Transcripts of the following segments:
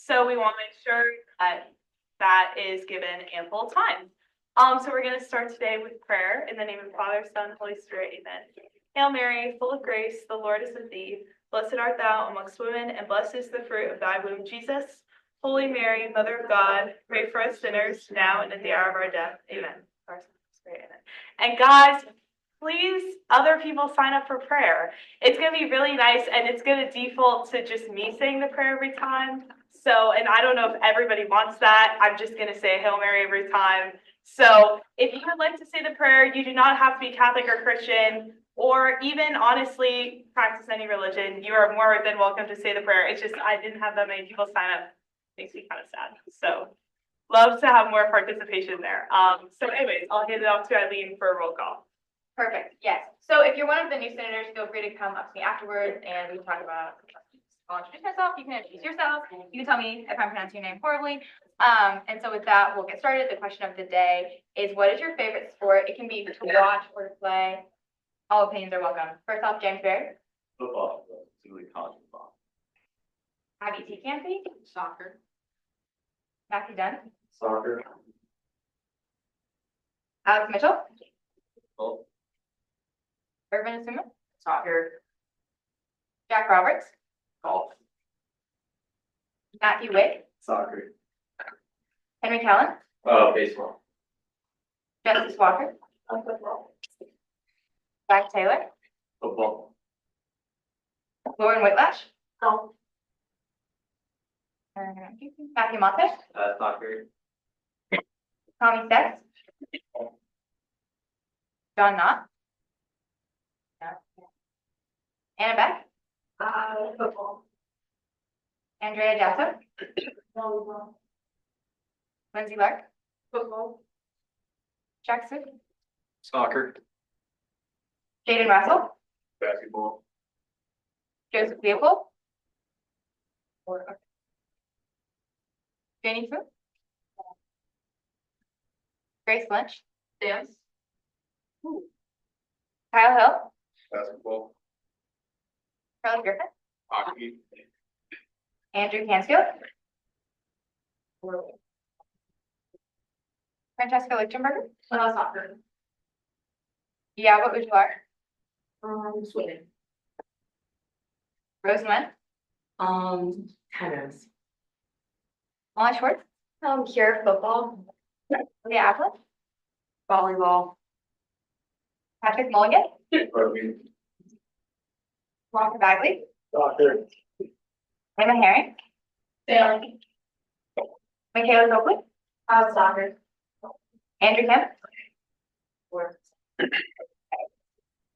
So we want to make sure that that is given ample time. So we're going to start today with prayer in the name of the Father, Son, Holy Spirit. Amen. Hail Mary, full of grace, the Lord is with thee. Blessed art thou amongst women, and blessed is the fruit of thy womb, Jesus. Holy Mary, Mother of God, pray for us sinners, now and at the hour of our death. Amen. And guys, please, other people sign up for prayer. It's going to be really nice, and it's going to default to just me saying the prayer every time. So, and I don't know if everybody wants that. I'm just going to say Hail Mary every time. So if you would like to say the prayer, you do not have to be Catholic or Christian, or even honestly practice any religion. You are more than welcome to say the prayer. It's just I didn't have that many people sign up. Makes me kind of sad. So love to have more participation there. So anyways, I'll hand it off to Eileen for a roll call. Perfect. Yes. So if you're one of the new senators, feel free to come up to me afterwards and we can talk about. I'll introduce myself. You can introduce yourself. You can tell me if I'm pronouncing your name horribly. And so with that, we'll get started. The question of the day is, what is your favorite sport? It can be to watch or to play. All opinions are welcome. First off, James Barry. Football, particularly college football. Abby T. Campy. Soccer. Matthew Dunn. Soccer. Alex Mitchell. Football. Irvin Asuma. Soccer. Jack Roberts. Golf. Matthew Wick. Soccer. Henry Kellen. Baseball. Justice Walker. Football. Zach Taylor. Football. Lauren Whitlash. Golf. Matthew Montes. Soccer. Tommy Sexton. John Knott. Anna Beck. Football. Andrea Jasso. Volleyball. Lindsay Lark. Football. Jack Swift. Soccer. Jaden Russell. Basketball. Joseph Leopold. Janie Fu. Grace Lynch. Dance. Kyle Hill. Basketball. Charlie Griffin. Hockey. Andrew Cansfield. Francesca Lichtenberger. Soccer. Yeah, what would you like? Swimming. Rosamund. Tennis. Molly Schwartz. Here, football. Leah Applin. Volleyball. Patrick Mulligan. Rugby. Walker Bagley. Soccer. Emma Herring. Sailing. Michaela Copley. Soccer. Andrew Kemp.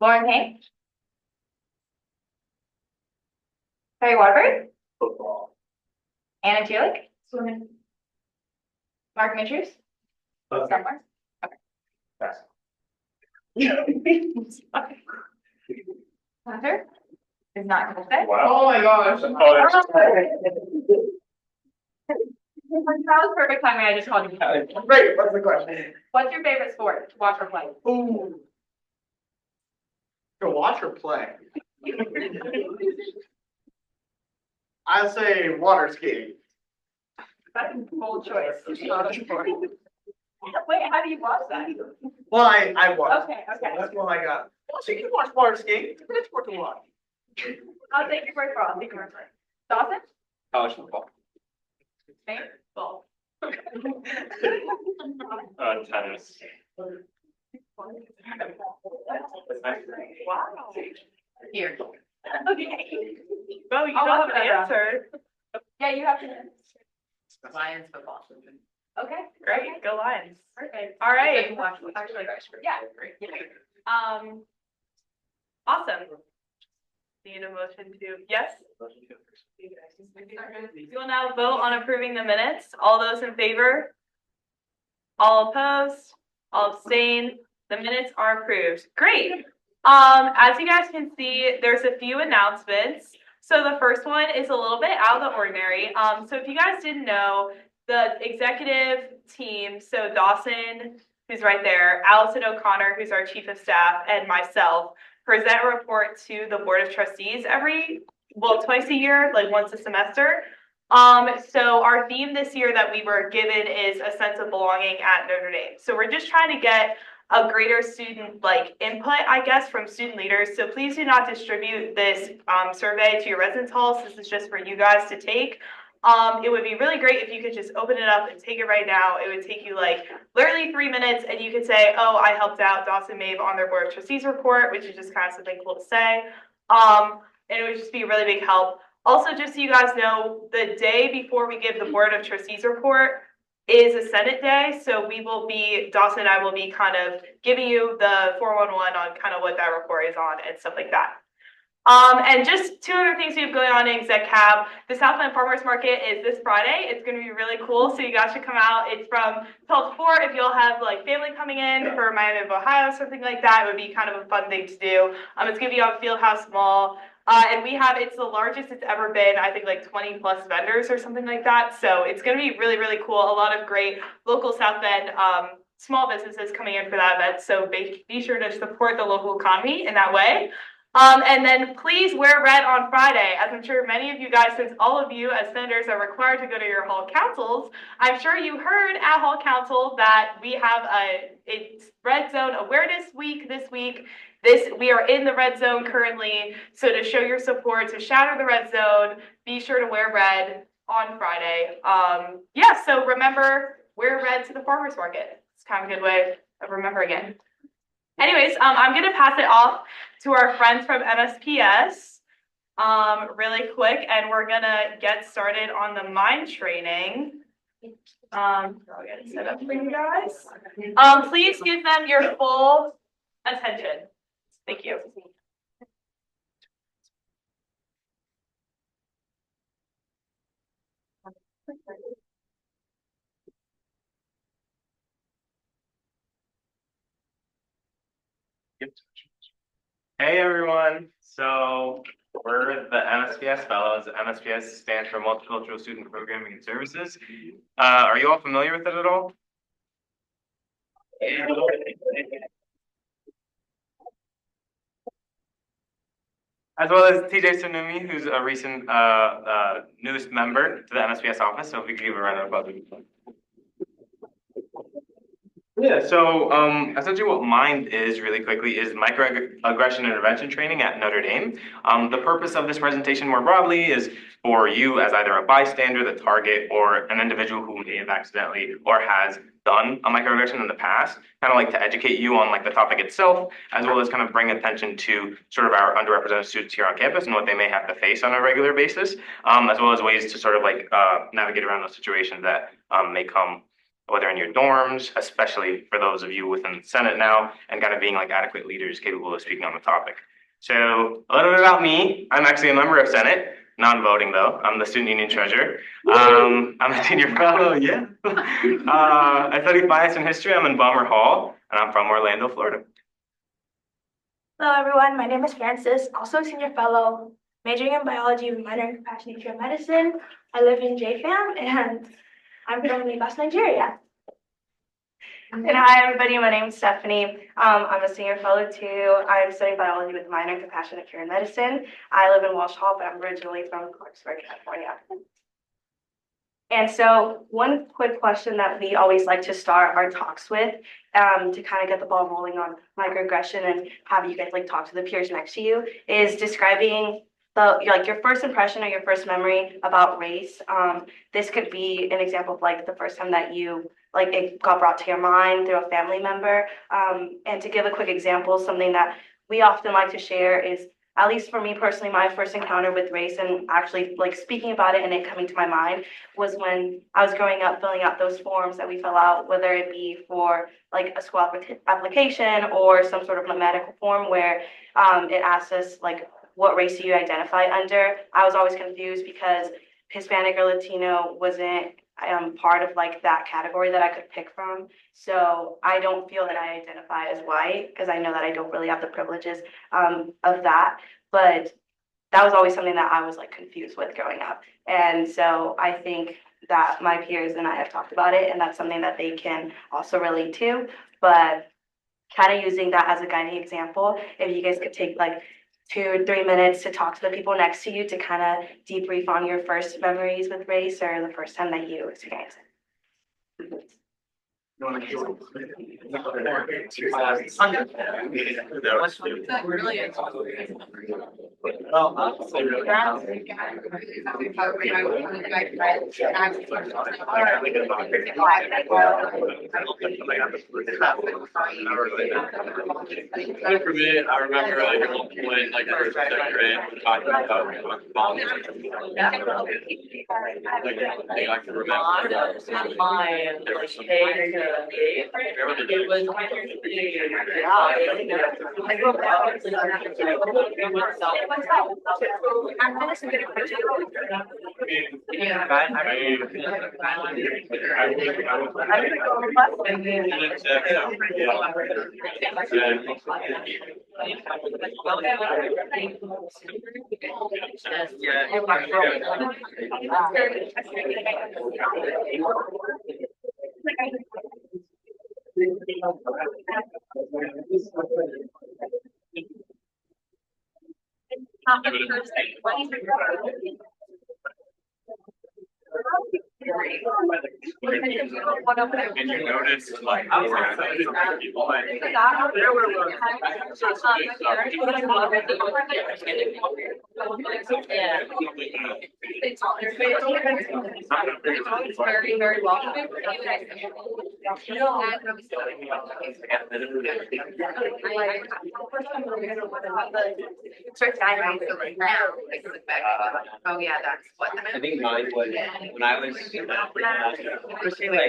Lauren Payne. Terry Waterbury. Football. Anna Julik. Swimming. Mark Mitchers. Somewhere. Basketball. Hunter is not going to say. Wow. Oh my gosh. That was perfect timing. I just called you. Great. What's the question? What's your favorite sport to watch or play? Ooh. To watch or play? I'd say water skiing. That's a bold choice. It's not a sport. Wait, how do you watch that? Well, I watch. Okay. That's what I got. Well, so you can watch water skiing. It's a good sport to watch. I'll take your word for it. Dawson? College football. Nate? Ball. Tennis. Wow. Here. Okay. Well, you I'll don't have look an that up. answer. Yeah, you have to. Lions football. Okay. Great. Go Lions. Perfect. All right. Actually, yeah. Awesome. Need a motion to, yes? We will now vote on approving the minutes. All those in favor? All opposed? All abstain? The minutes are approved. Great. As you guys can see, there's a few announcements. So the first one is a little bit out of the ordinary. So if you guys didn't know, the executive team, so Dawson, who's right there, Allison O'Connor, who's our chief of staff, and myself, present a report to the Board of Trustees twice a year, like once a semester. So our theme this year that we were given is a sense of belonging at Notre Dame. So we're just trying to get a greater student input, I guess, from student leaders. So please do not distribute this survey to your residence halls. This is just for you guys to take. It would be really great if you could just open it up and take it right now. It would take you literally 3 minutes, and you could say, oh, I helped out Dawson Mabe on their Board of Trustees report, which is just kind of something cool to say. And it would just be a really big help. Also, just so you guys know, the day before we give the Board of Trustees report is a Senate day, so Dawson and I will be kind of giving you the 411 on kind of what that report is on and stuff like that. And just two other things we have going on in Exec Cab. The Southland Farmers Market is this Friday. It's going to be really cool, so you guys should come out. It's from 12 to 4. If you'll have family coming in for Miami of Ohio, something like that, it would be kind of a fun thing to do. It's going to be on Fieldhouse Mall. And it's the largest it's ever been, I think 20 plus vendors or something like that. So it's going to be really, really cool. A lot of great local South Bend small businesses coming in for that event. So be sure to support the local economy in that way. And then please wear red on Friday. As I'm sure many of you guys, since all of you as senators are required to go to your hall councils, I'm sure you heard at hall council that we have it's red zone awareness week this week. We are in the red zone currently, so to show your support, to shatter the red zone, be sure to wear red on Friday. So remember, wear red to the farmers market. It's kind of a good way of remembering it. Anyways, I'm going to pass it off to our friends from MSPS really quick, and we're going to get started on the mind training. I'll get it set up for you guys. Please give them your full attention. Thank you. Hey everyone, so we're the MSPS Fellows. MSPS stands for Multicultural Student Programming and Services. Are you all familiar with it at all? As well as TJ Sunumi, who's a recent newest member to the MSPS office. So if we could give a round of applause. Yeah, so essentially what MIND is really quickly is microaggression intervention training at Notre Dame. The purpose of this presentation more broadly is for you as either a bystander, the target, or an individual who may have accidentally or has done a microaggression in the past, kind of to educate you on the topic itself, as well as kind of bring attention to sort of our underrepresented students here on campus and what they may have to face on a regular basis, as well as ways to sort of navigate around those situations that may come, whether in your dorms, especially for those of you within the Senate now, and kind of being adequate leaders capable of speaking on the topic. So a little bit about me. I'm actually a member of Senate, non-voting though. I'm the student union treasurer. I'm a senior fellow, yeah. I study finance and history. I'm in Balmer Hall, and I'm from Orlando, Florida. Hello everyone, my name is Francis, also a senior fellow, majoring in biology with minor in compassionate care medicine. I live in JFAM and I'm from Lagos, Nigeria. And hi everybody, my name is Stephanie. I'm a senior fellow too. I'm studying biology with minor in compassionate care medicine. I live in Walsh Hall, but I'm originally from Clarksburg, California. And so one quick question that we always like to start our talks with, to kind of get the ball rolling on microaggression and have you guys talk to the peers next to you, is describing your first impression or your first memory about race. This could be an example of the first time that you it got brought to your mind through a family member. And to give a quick example, something that we often like to share is, at least for me personally, my first encounter with race and actually speaking about it and it coming to my mind was when I was growing up filling out those forms that we fill out, whether it be for a school application or some sort of medical form where it asks us what race do you identify under. I was always confused because Hispanic or Latino wasn't part of that category that I could pick from. So I don't feel that I identify as white because I know that I don't really have the privileges of that. But that was always something that I was confused with growing up. And so I think that my peers and I have talked about it, and that's something that they can also relate to. But kind of using that as a guiding example, if you guys could take 2 or 3 minutes to talk to the people next to you to kind of debrief on your first memories with race or the first time that you experienced it. For me, I remember like at one point, like first or second grade, we were talking about volleyball. Like, I can remember there was some and you notice like people like Very, very welcoming. Oh, yeah, that's what. I think mine was when I was like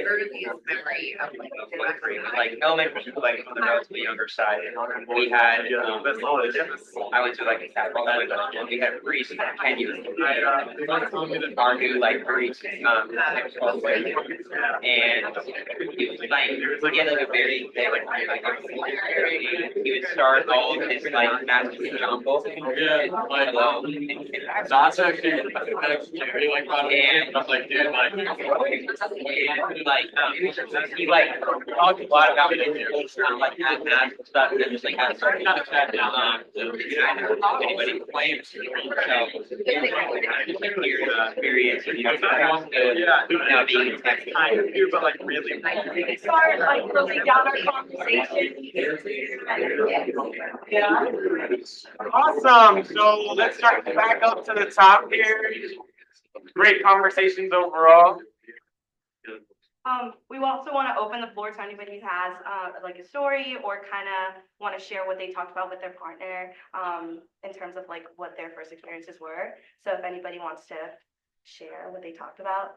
Earliest memory of like elementary, like on the relatively younger side. We had I went to like a Catholic school, and we had priests for 10 years. Our new like priest, and it was like he had like a very thick he would start all of his like master jumbo. Hello. that's actually like And I'm like, dude, like he like talked a lot about like math stuff and then just like kind of started anybody claims so your experience you know being in Texas. but like really. Start like closing down our conversation. Yeah. Awesome. So let's start back up to the top here. Great conversations overall. We also want to open the floor to anybody who has like a story or kind of want to share what they talked about with their partner in terms of like what their first experiences were. So if anybody wants to share what they talked about.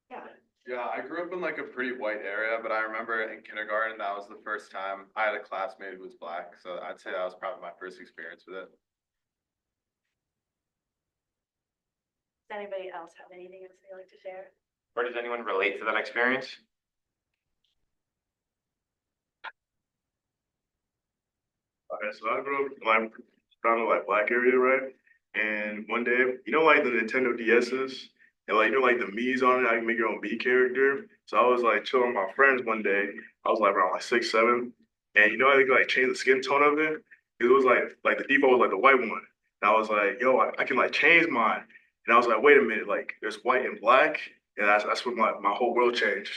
Yeah. Yeah, I grew up in like a pretty white area, but I remember in kindergarten, that was the first time I had a classmate who was black. So I'd say that was probably my first experience with it. Does anybody else have anything else they'd like to share? Or does anyone relate to that experience? Okay, so I grew up in like around the like black area, right? And one day, you know, like the Nintendo DS's, and like you know, like the Mii's on it, I can make your own B character. So I was like chilling with my friends one day. I was like around like 6, 7, and you know, I could like change the skin tone of it. It was like the default was like the white one. And I was like, yo, I can like change mine. And I was like, wait a minute, like there's white and black, and that's when my whole world changed.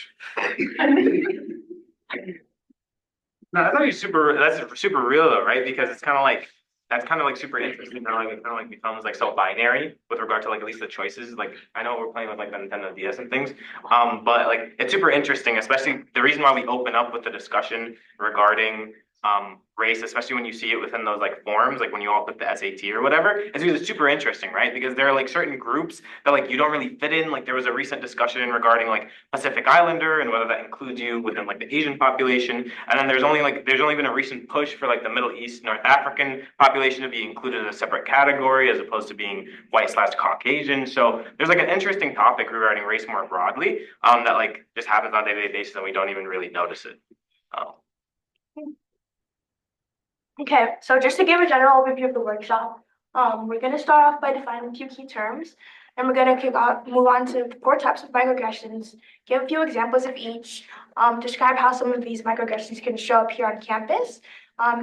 No, that's super real though, right? Because it's kind of like that's kind of like super interesting. How like it kind of like becomes like so binary with regard to like at least the choices. Like I know we're playing with like the Nintendo DS and things, but like it's super interesting. Especially the reason why we open up with the discussion regarding race, especially when you see it within those like forums, like when you all put the SAT or whatever, it's because it's super interesting, right? Because there are like certain groups that like you don't really fit in. Like there was a recent discussion regarding like Pacific Islander and whether that includes you within like the Asian population. And then there's only been a recent push for like the Middle East, North African population to be included in a separate category as opposed to being white/Caucasian. So there's like an interesting topic regarding race more broadly that like just happens on a day-to-day basis and we don't even really notice it. Okay, so just to give a general overview of the workshop, we're going to start off by defining a few key terms, and we're going to move on to 4 types of microaggressions, give a few examples of each, describe how some of these microaggressions can show up here on campus,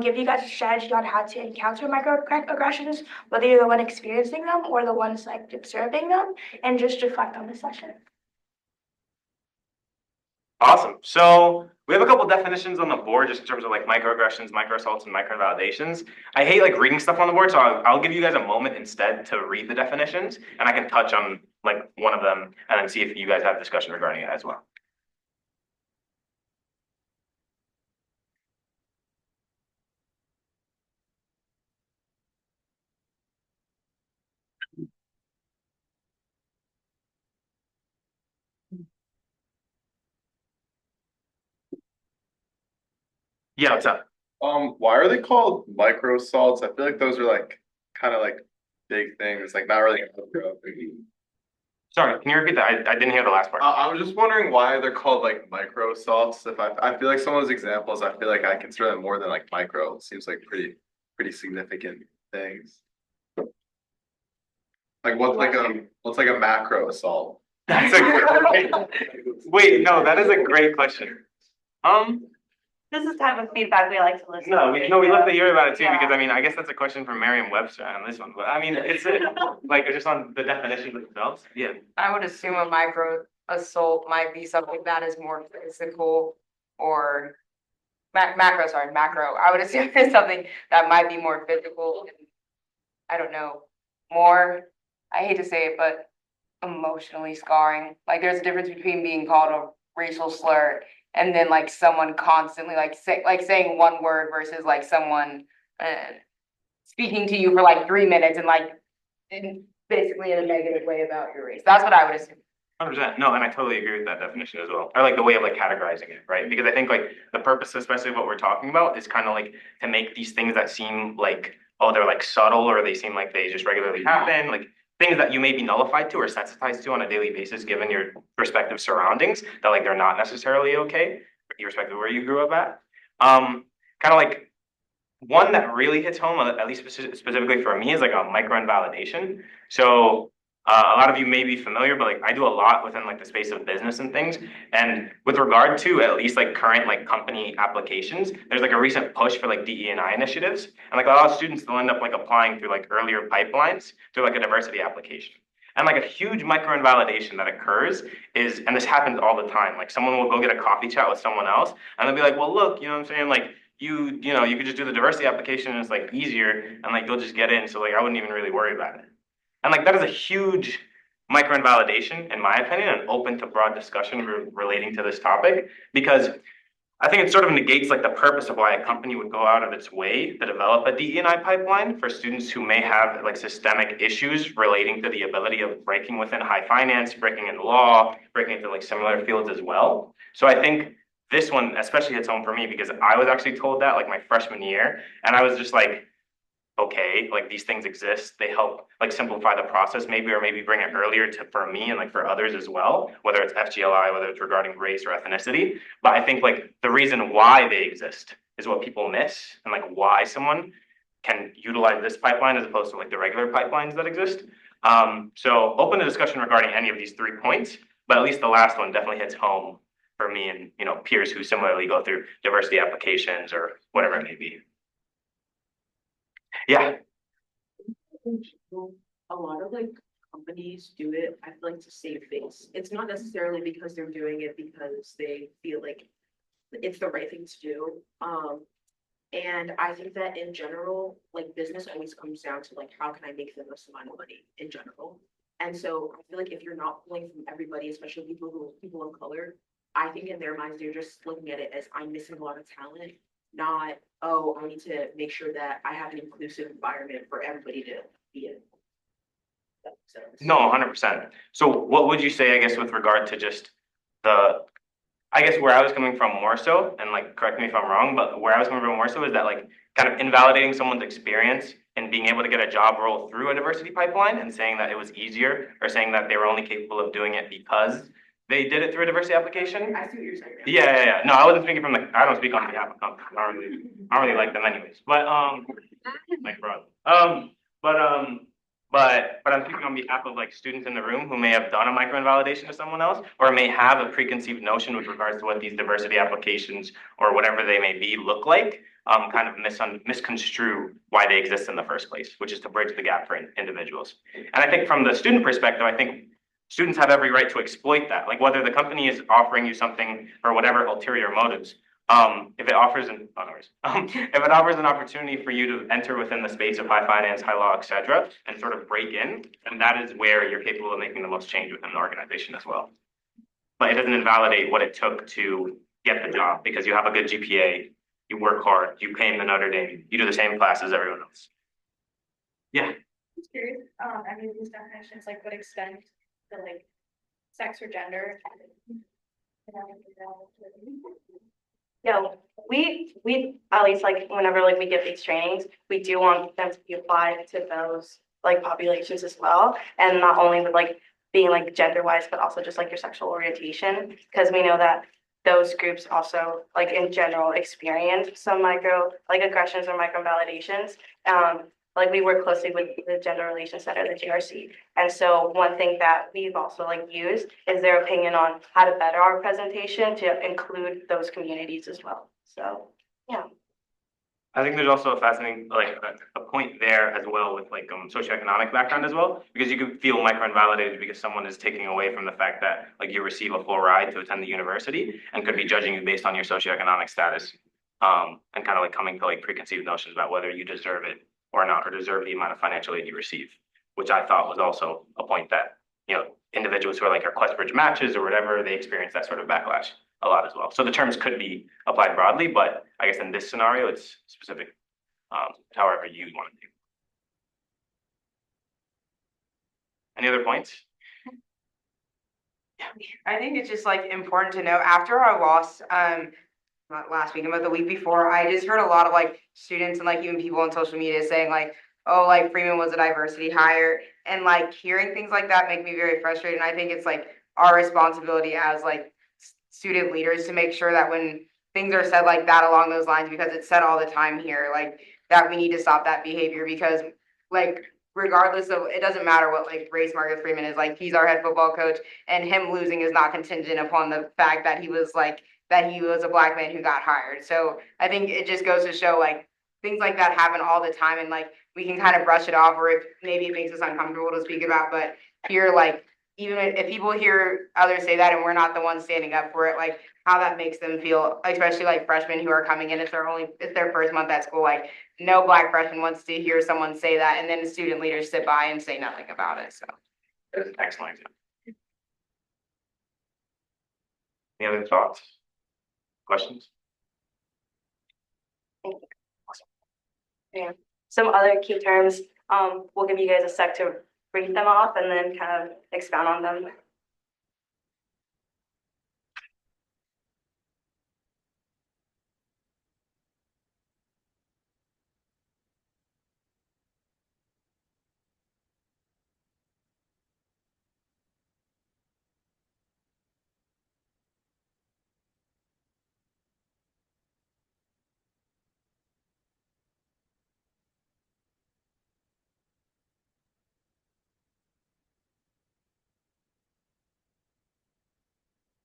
give you guys a strategy on how to encounter microaggressions, whether you're the one experiencing them or the ones like observing them, and just reflect on the session. Awesome. So we have a couple definitions on the board just in terms of like microaggressions, microassaults, and microvalidations. I hate like reading stuff on the board, so I'll give you guys a moment instead to read the definitions, and I can touch on like one of them and then see if you guys have discussion regarding it as well. Yeah, what's up? Why are they called micro salts? I feel like those are like kind of like big things, like not really micro. Sorry, can you repeat that? I didn't hear the last part. I was just wondering why they're called like micro salts. If I feel like some of those examples, I feel like I consider them more than like micro. It seems like pretty significant things. Like what's like a macro assault? That's a great. Wait, no, that is a great question. This is the type of feedback we like to listen No, to. we love to hear about it too, Yeah. because I mean, I guess that's a question from Merriam-Webster on this one, but I mean, it's like just on the definitions themselves. Yeah. I would assume a micro assault might be something that is more physical or macro, sorry, macro. I would assume it's something that might be more physical and I don't know, more, I hate to say it, but emotionally scarring. Like there's a difference between being called a racial slur and then like someone constantly like saying one word versus like someone speaking to you for like 3 minutes and like basically in a negative way about your race. That's what I would assume. 100%. No, and I totally agree with that definition as well. Or like the way of like categorizing it, right? Because I think like the purpose, especially of what we're talking about, is kind of like to make these things that seem like, oh, they're like subtle or they seem like they just regularly happen, like things that you may be nullified to or sensitized to on a daily basis, given your respective surroundings, that like they're not necessarily okay, irrespective of where you grew up at. Kind of like one that really hits home, at least specifically for me, is like a micro invalidation. So a lot of you may be familiar, but like I do a lot within like the space of business and things. And with regard to at least like current like company applications, there's like a recent push for like DE&I initiatives, and like a lot of students will end up like applying through like earlier pipelines through like a diversity application. And like a huge micro invalidation that occurs is, and this happens all the time, like someone will go get a coffee chat with someone else, and they'll be like, well, look, you know what I'm saying, like you know, you could just do the diversity application and it's like easier and like you'll just get in. So like I wouldn't even really worry about it. And like that is a huge micro invalidation, in my opinion, and open to broad discussion relating to this topic, because I think it sort of negates like the purpose of why a company would go out of its way to develop a DE&I pipeline for students who may have like systemic issues relating to the ability of breaking within high finance, breaking into law, breaking into like similar fields as well. So I think this one especially hits home for me because I was actually told that like my freshman year, and I was just like, okay, like these things exist. They help like simplify the process maybe, or maybe bring it earlier to for me and like for others as well, whether it's FGLI, whether it's regarding race or ethnicity. But I think like the reason why they exist is what people miss, and like why someone can utilize this pipeline as opposed to like the regular pipelines that exist. So open to discussion regarding any of these 3 points, but at least the last one definitely hits home for me and, you know, peers who similarly go through diversity applications or whatever it may be. Yeah. A lot of like companies do it, I feel like, to save face. It's not necessarily because they're doing it because they feel like it's the right thing to do. And I think that in general, like business always comes down to like, how can I make the most amount of money in general? And so I feel like if you're not pulling from everybody, especially people of color, I think in their minds, they're just looking at it as I'm missing a lot of talent, not, oh, I need to make sure that I have an inclusive environment for everybody to be in. That makes sense. No, 100%. So what would you say, I guess, with regard to just I guess where I was coming from more so, and like correct me if I'm wrong, but where I was coming from more so is that like kind of invalidating someone's experience and being able to get a job role through a diversity pipeline and saying that it was easier, or saying that they were only capable of doing it because they did it through a diversity application. I see what you're saying. Yeah. No, I wasn't speaking from I don't speak on behalf of companies. I don't really like them anyways. But like bro. But I'm speaking on behalf of like students in the room who may have done a micro-invalidation to someone else, or may have a preconceived notion with regards to what these diversity applications or whatever they may be look like. kind of misconstrue why they exist in the first place, which is to bridge the gap for individuals. And I think from the student perspective, I think students have every right to exploit that. Like whether the company is offering you something for whatever ulterior motives, if it offers if it offers an opportunity for you to enter within the space of high finance, high law, etc., and sort of break in, and that is where you're capable of making the most change within the organization as well. But it doesn't invalidate what it took to get the job because you have a good GPA, you work hard, you came to Notre Dame, you do the same class as everyone else. Yeah. I'm curious, any of these definitions, like what extent the like sex or gender? Yeah, we at least like whenever like we give these trainings, we do want them to be applied to those like populations as well, and not only with like being like gender wise, but also just like your sexual orientation, because we know that those groups also like in general experience some micro like aggressions or micro validations. Like we work closely with the Gender Relations Center, the GRC. And so one thing that we've also like used is their opinion on how to better our presentation to include those communities as well. So, yeah. I think there's also a fascinating, like a point there as well with like socioeconomic background as well, because you can feel micro-invalidated because someone is taking away from the fact that like you receive a full ride to attend the university and could be judging you based on your socioeconomic status, and kind of like coming to like preconceived notions about whether you deserve it or not, or deserve the amount of financial aid you receive, which I thought was also a point that, you know, individuals who are like our Questbridge matches or whatever, they experience that sort of backlash a lot as well. So the terms could be applied broadly, but I guess in this scenario, it's specific, however you want to do. Any other points? I think it's just like important to know after our loss, not last week, but the week before, I just heard a lot of like students and like even people on social media saying like, oh, like Freeman was a diversity hire, and like hearing things like that make me very frustrated. And I think it's like our responsibility as like student leaders to make sure that when things are said like that along those lines, because it's said all the time here, like that we need to stop that behavior because like regardless of it doesn't matter what like race Marcus Freeman is, like he's our head football coach and him losing is not contingent upon the fact that he was a black man who got hired. So I think it just goes to show like things like that happen all the time and like we can kind of brush it off or if maybe it makes us uncomfortable to speak about, but here like even if people hear others say that and we're not the ones standing up for it, like how that makes them feel, especially like freshmen who are coming in, it's their first month at school, like no black freshman wants to hear someone say that and then the student leaders sit by and say nothing about it, so. That's an excellent example. Any other thoughts? Questions? Yeah. Some other key terms, we'll give you guys a sec to read them off and then kind of expound on them.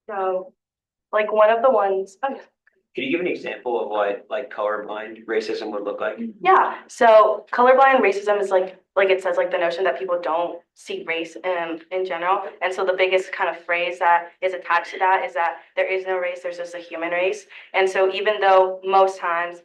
So, like one of the ones, oh, Could you give an example of what like colorblind racism would look like? yeah. So colorblind racism is like it says like the notion that people don't see race in general. And so the biggest kind of phrase that is attached to that is that there is no race, there's just a human race. And so even though most times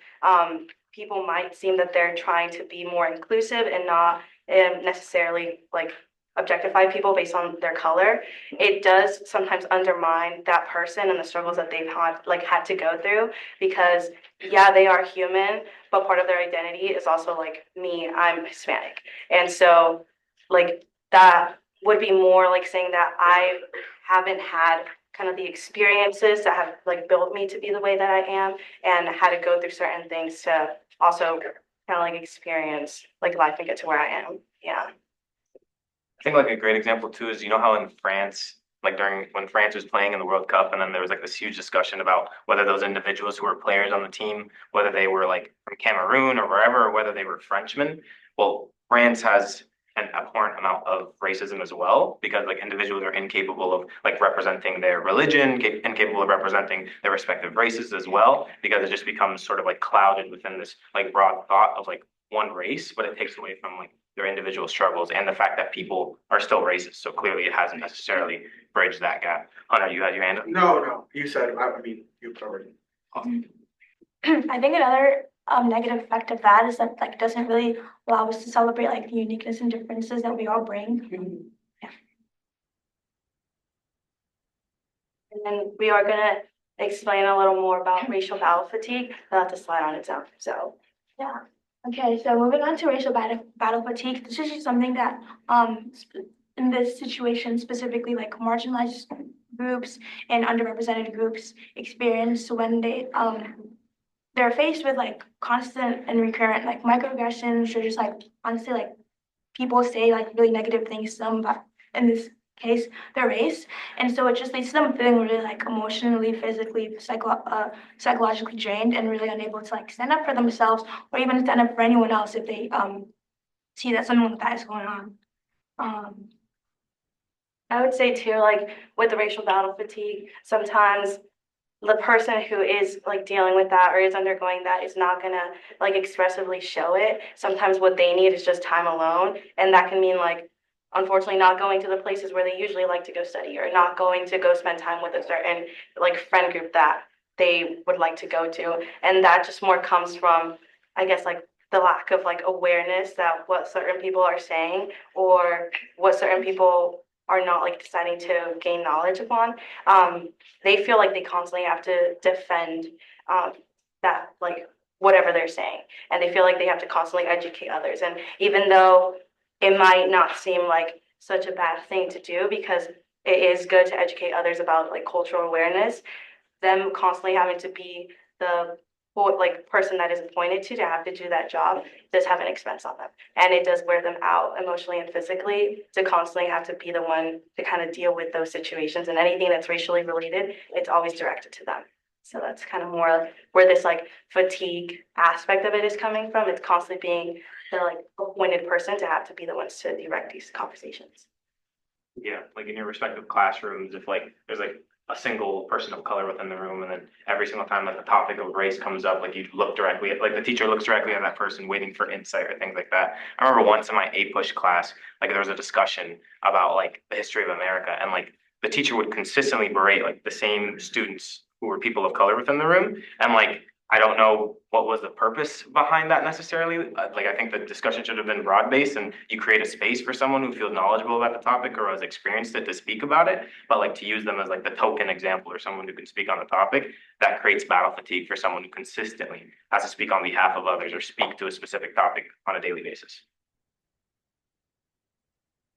people might seem that they're trying to be more inclusive and not necessarily like objectify people based on their color, it does sometimes undermine that person and the struggles that they've had to go through because yeah, they are human, but part of their identity is also like me, I'm Hispanic. And so like that would be more like saying that I haven't had kind of the experiences that have like built me to be the way that I am and had to go through certain things to also kind of like experience like life and get to where I am. Yeah. I think like a great example too is, you know how in France, like during when France was playing in the World Cup, and then there was like this huge discussion about whether those individuals who were players on the team, whether they were like from Cameroon or wherever, or whether they were Frenchmen. Well, France has an abhorrent amount of racism as well, because like individuals are incapable of like representing their religion, incapable of representing their respective races as well, because it just becomes sort of like clouded within this like broad thought of like one race, but it takes away from like their individual struggles and the fact that people are still racist. So clearly it hasn't necessarily bridged that gap. Hunter, you had your hand up? No, you said, I mean, you covered it. I think another negative effect of that is that like it doesn't really allow us to celebrate like the uniqueness and differences that we all bring. And then we are gonna explain a little more about racial battle fatigue. I'll have to slide on its own, so. Yeah. Okay, so moving on to racial battle fatigue, this is just something that in this situation specifically like marginalized groups and underrepresented groups experience when they're faced with like constant and recurrent like microaggressions or just like honestly like people say like really negative things to them about, in this case, their race. And so it just leads to them feeling really like emotionally, physically, psychologically drained and really unable to like stand up for themselves or even stand up for anyone else if they see that something like that is going on. I would say too, like with the racial battle fatigue, sometimes the person who is like dealing with that or is undergoing that is not gonna like expressively show it. Sometimes what they need is just time alone, and that can mean like unfortunately not going to the places where they usually like to go study or not going to go spend time with a certain like friend group that they would like to go to, and that just more comes from I guess like the lack of like awareness that what certain people are saying or what certain people are not like deciding to gain knowledge upon. They feel like they constantly have to defend that like whatever they're saying, and they feel like they have to constantly educate others. And even though it might not seem like such a bad thing to do because it is good to educate others about like cultural awareness, them constantly having to be the like person that is appointed to have to do that job does have an expense on them, and it does wear them out emotionally and physically to constantly have to be the one to kind of deal with those situations, and anything that's racially related, it's always directed to them. So that's kind of more where this like fatigue aspect of it is coming from. It's constantly being the like appointed person to have to be the ones to direct these conversations. Yeah, like in your respective classrooms, if like there's like a single person of color within the room, and then every single time that the topic of race comes up, like you look directly at, like the teacher looks directly at that person waiting for insight or things like that. I remember once in my A-push class, like there was a discussion about like the history of America, and like the teacher would consistently berate like the same students who were people of color within the room, and like I don't know what was the purpose behind that necessarily. Like I think the discussion should have been broad-based, and you create a space for someone who feels knowledgeable about the topic or has experienced it to speak about it. But like to use them as like the token example or someone who can speak on the topic, that creates battle fatigue for someone who consistently has to speak on behalf of others or speak to a specific topic on a daily basis.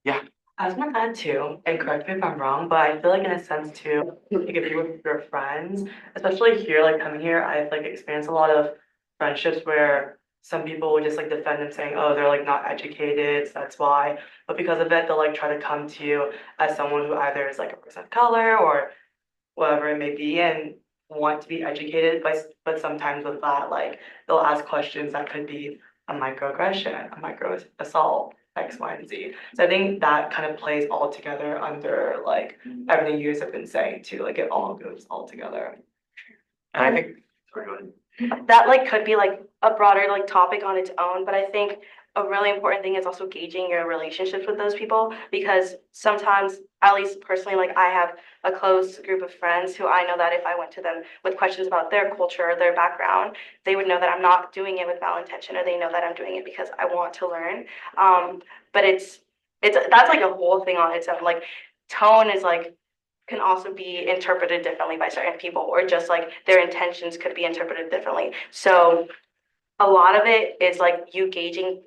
Yeah. I was gonna add too, and correct me if I'm wrong, but I feel like in a sense too, like if you're with your friends, especially here, like coming here, I've like experienced a lot of friendships where some people would just like defend them saying, oh, they're like not educated, so that's why. But because of it, they'll like try to come to you as someone who either is like a person of color or whatever it may be and want to be educated, but sometimes with that, like they'll ask questions that could be a microaggression, a micro assault, X, Y, and Z. So I think that kind of plays all together under like everything you guys have been saying too, like it all goes all together. And I think, sorry, go ahead. That like could be like a broader like topic on its own, but I think a really important thing is also gauging your relationships with those people, because sometimes, at least personally, like I have a close group of friends who I know that if I went to them with questions about their culture or their background, they would know that I'm not doing it with malintention, or they know that I'm doing it because I want to learn. But it's that's like a whole thing on its own. Like tone is like can also be interpreted differently by certain people, or just like their intentions could be interpreted differently. So a lot of it is like you gauging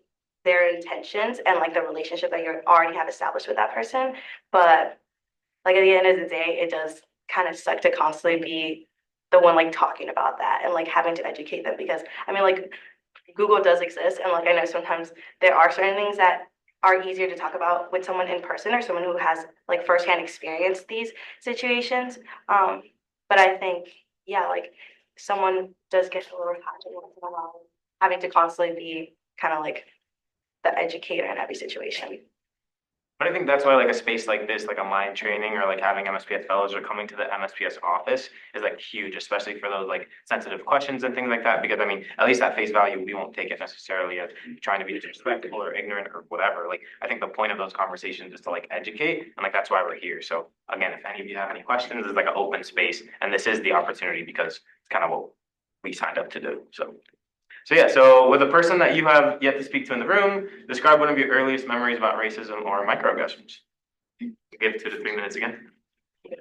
their intentions and like the relationship that you already have established with that person. But like at the end of the day, it does kind of suck to constantly be the one like talking about that and like having to educate them, because I mean like Google does exist, and like I know sometimes there are certain things that are easier to talk about with someone in person or someone who has like firsthand experienced these situations. But I think yeah, like someone does get a little tired once in a while having to constantly be kind of like the educator in every situation. But I think that's why like a space like this, like a mind training or like having MSPS fellows or coming to the MSPS office is like huge, especially for those like sensitive questions and things like that. Because I mean, at least at face value, we won't take it necessarily as trying to be disrespectful or ignorant or whatever. Like I think the point of those conversations is to like educate, and like that's why we're here. So again, if any of you have any questions, it's like an open space, and this is the opportunity because it's kind of what we signed up to do. So yeah, so with a person that you have yet to speak to in the room, describe one of your earliest memories about racism or microaggressions. Give 2 to 3 minutes again. You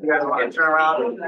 guys want to turn around?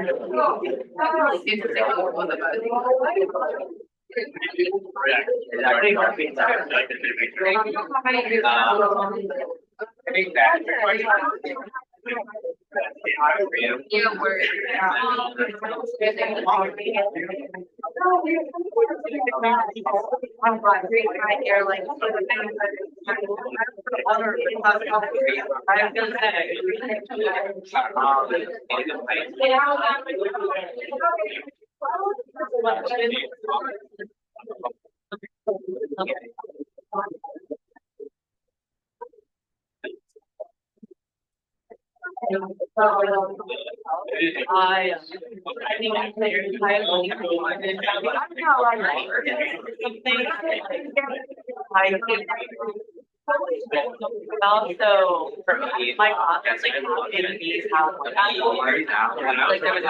Also, for me, my office, like, in these houses, like, there was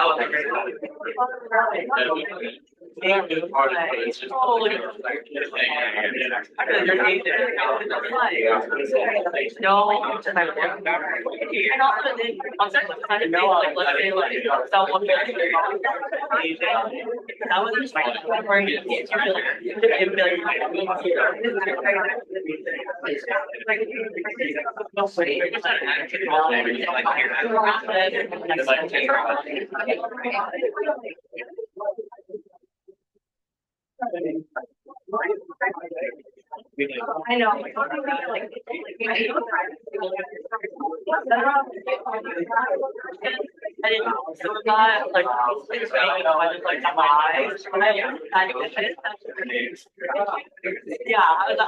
it's just totally no, and also then on such a kind of know, like, let's say, like, someone that was just like, I know. I didn't know. So not like I just like yeah, I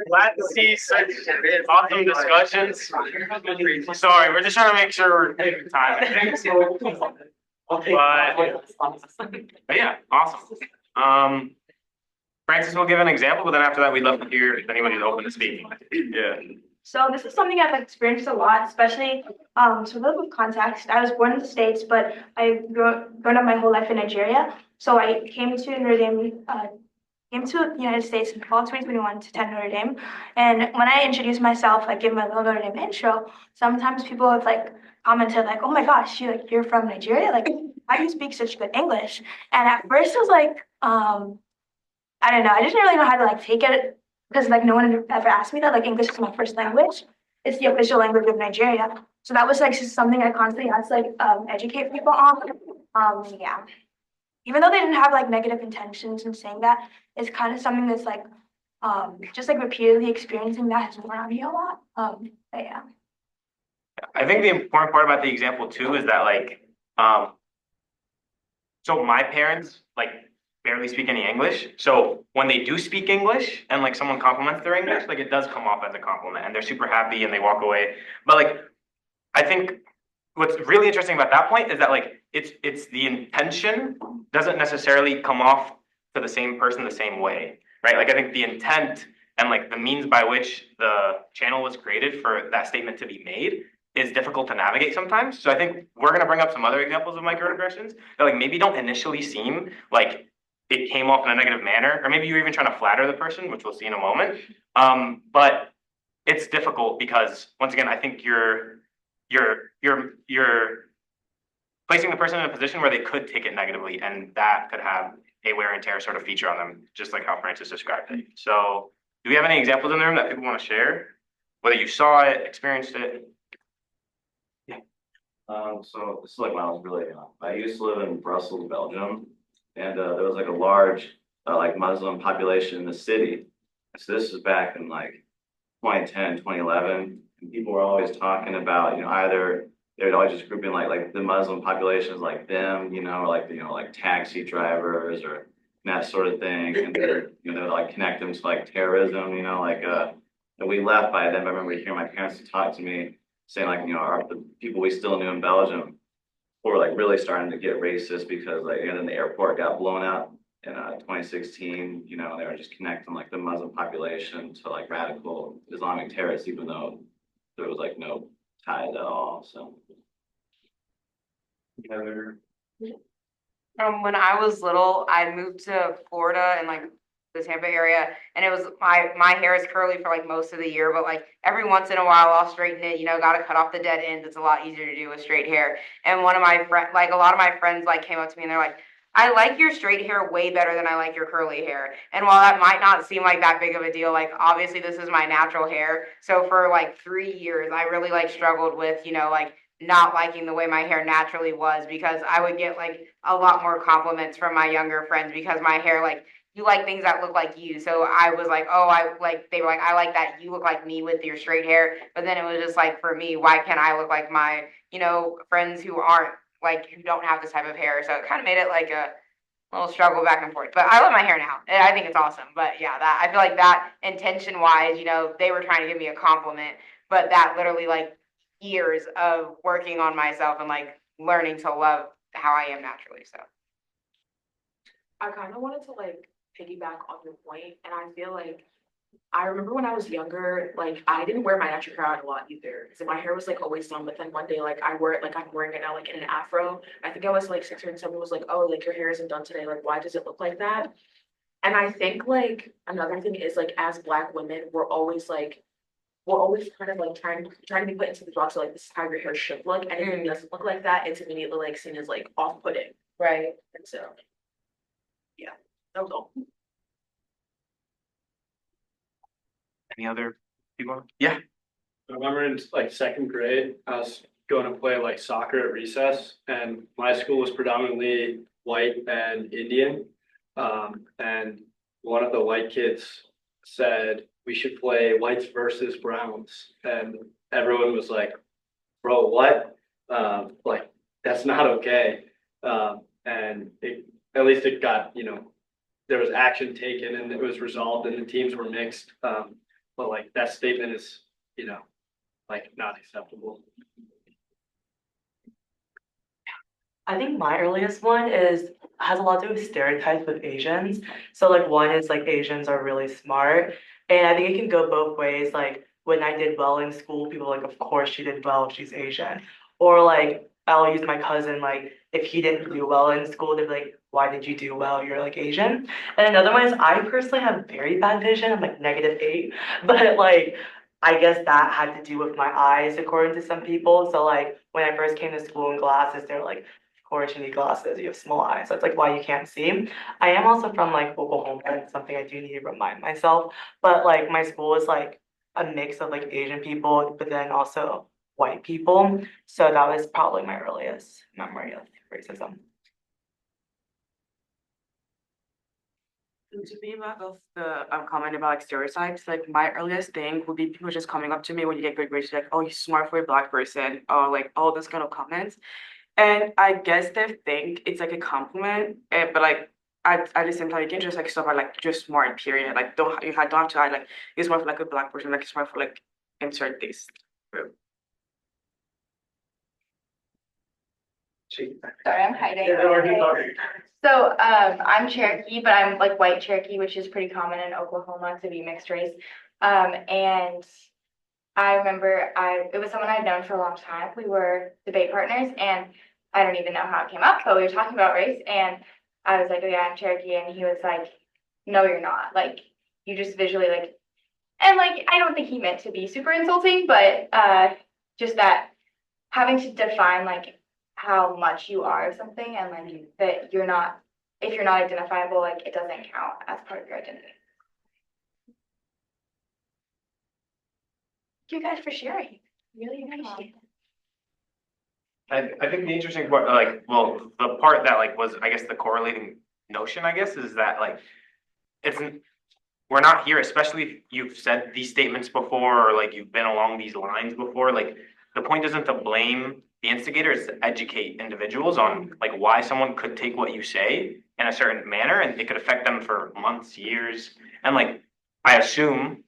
Glad to see such awesome discussions. Sorry, we're just trying to make sure we're taking time. But yeah, awesome. Francis will give an example, but then after that, we'd love to hear if anybody's open to speaking. Yeah. So this is something I've experienced a lot, especially so a little bit of context. I was born in the States, but I've grown up my whole life in Nigeria. So I came to Notre Dame, came to the United States in fall 2021 to attend Notre Dame. And when I introduced myself, I give my little Notre Dame intro. Sometimes people have like commented like, "Oh my gosh, you're from Nigeria? Like, how do you speak such good English?" And at first, I was like, I don't know. I didn't really know how to like take it because like no one had ever asked me that. Like English is my first language. It's the official language of Nigeria. So that was like just something I constantly had to like educate people on. Yeah. Even though they didn't have like negative intentions in saying that, it's kind of something that's like just like repeatedly experiencing that has worn on me a lot. But yeah. I think the important part about the example too is that like, so my parents like barely speak any English. So when they do speak English and like someone compliments their English, like it does come off as a compliment and they're super happy and they walk away. But like I think what's really interesting about that point is that like it's the intention doesn't necessarily come off to the same person the same way, right? Like I think the intent and like the means by which the channel was created for that statement to be made is difficult to navigate sometimes. So I think we're gonna bring up some other examples of microaggressions that like maybe don't initially seem like it came off in a negative manner, or maybe you're even trying to flatter the person, which we'll see in a moment. But it's difficult because once again, I think you're placing the person in a position where they could take it negatively, and that could have a wear and tear sort of feature on them, just like how Francis described it. So, do we have any examples in the room that people want to share? Whether you saw it, experienced it? So this is like when I was really young. I used to live in Brussels, Belgium, and there was like a large like Muslim population in the city. So this was back in like 2010, 2011, and people were always talking about, either they would always just group in like the Muslim population is like them, or like like taxi drivers or that sort of thing, and they're they would like connect them to like terrorism, and we left by then. I remember hearing my parents talk to me saying like, the people we still knew in Belgium were like really starting to get racist because like, and then the airport got blown up in 2016, they were just connecting like the Muslim population to like radical Islamic terrorists, even though there was like no ties at all. So. When I was little, I moved to Florida and like the Tampa area, and it was my hair is curly for like most of the year, but like every once in a while I'll straighten it, gotta cut off the dead ends. It's a lot easier to do with straight hair. And one of my friends, like a lot of my friends like came up to me and they're like, I like your straight hair way better than I like your curly hair. And while that might not seem like that big of a deal, like obviously this is my natural hair. So for like 3 years, I really like struggled with, like not liking the way my hair naturally was, because I would get like a lot more compliments from my younger friends because my hair, like, you like things that look like you. So I was like, oh, they were like, I like that you look like me with your straight hair. But then it was just like, for me, why can't I look like my, friends who aren't like, who don't have this type of hair? So it kind of made it like a little struggle back and forth. But I love my hair now, and I think it's awesome. But yeah, that I feel like that intention wise, they were trying to give me a compliment, but that literally like years of working on myself and like learning to love how I am naturally. So I kind of wanted to like piggyback on your point, and I feel like I remember when I was younger, like I didn't wear my natural hair out a lot either. So my hair was like always done, but then one day like I wear it like I'm wearing it now like in an afro. I think I was like 6 and someone was like, oh, like your hair isn't done today. Like why does it look like that? And I think like another thing is like as Black women, we're always kind of like trying to be put into the box of like this is how your hair should look. And if it doesn't look like that, it's immediately like seen as like off-putting. right. And so yeah, that was all. Any other people? Yeah. I remember in like second grade, I was going to play like soccer at recess, and my school was predominantly white and Indian. And one of the white kids said we should play whites versus browns, and everyone was like, "Bro, what? Like that's not okay." And at least it got, there was action taken and it was resolved, and the teams were mixed. But like that statement is, like not acceptable. I think my earliest one has a lot to do with stereotypes with Asians. So like one is like Asians are really smart, and I think it can go both ways. Like when I did well in school, people were like, of course she did well, she's Asian. Or like I'll use my cousin, like if he didn't do well in school, they'd be like, why did you do well? You're like Asian. And another one is I personally have very bad vision. I'm like -8, but like I guess that had to do with my eyes, according to some people. So like when I first came to school in glasses, they're like, of course you need glasses, you have small eyes. That's like why you can't see. I am also from like Oklahoma, and it's something I do need to remind myself. But like my school is like a mix of like Asian people, but then also white people. So that was probably my earliest memory of racism. To piggyback off the comment about like stereotypes, like my earliest thing would be people just coming up to me when you get good grades, like, oh, you're smart for a black person, or like all those kind of comments. And I guess they think it's like a compliment, but like at the same time, you can just like stuff like you're smart, period. Like don't have to add like you're smart for like a black person, like you're smart for like insert this group. Sorry, I'm hiding. So, I'm Cherokee, but I'm like white Cherokee, which is pretty common in Oklahoma to be mixed race. And I remember it was someone I'd known for a long time. We were debate partners, and I don't even know how it came up, but we were talking about race, and I was like, oh yeah, I'm Cherokee, and he was like, no, you're not. Like, you just visually like, and like, I don't think he meant to be super insulting, but just that having to define like how much you are of something, and like that you're not, if you're not identifiable, like it doesn't count as part of your identity. Thank you guys for sharing. Really appreciate it. I think the interesting part, like, well, the part that like was, I guess, the correlating notion, I guess, is that like it's we're not here, especially if you've said these statements before or like you've been along these lines before. Like the point isn't to blame the instigator, it's to educate individuals on like why someone could take what you say in a certain manner and it could affect them for months, years. And like I assume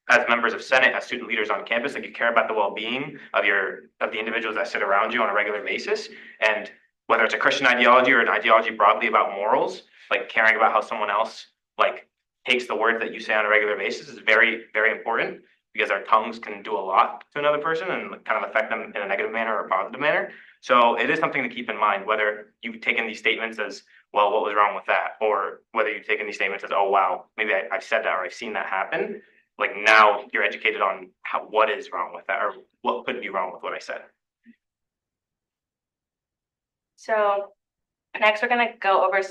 as members of Senate, as student leaders on campus, like you care about the well-being of the individuals that sit around you on a regular basis. And whether it's a Christian ideology or an ideology broadly about morals, like caring about how someone else like takes the words that you say on a regular basis is very, very important because our tongues can do a lot to another person and kind of affect them in a negative manner or a positive manner. So it is something to keep in mind, whether you've taken these statements as, well, what was wrong with that? Or whether you've taken these statements as, oh, wow, maybe I've said that or I've seen that happen. Like now you're educated on what is wrong with that or what could be wrong with what I said. So next we're gonna go over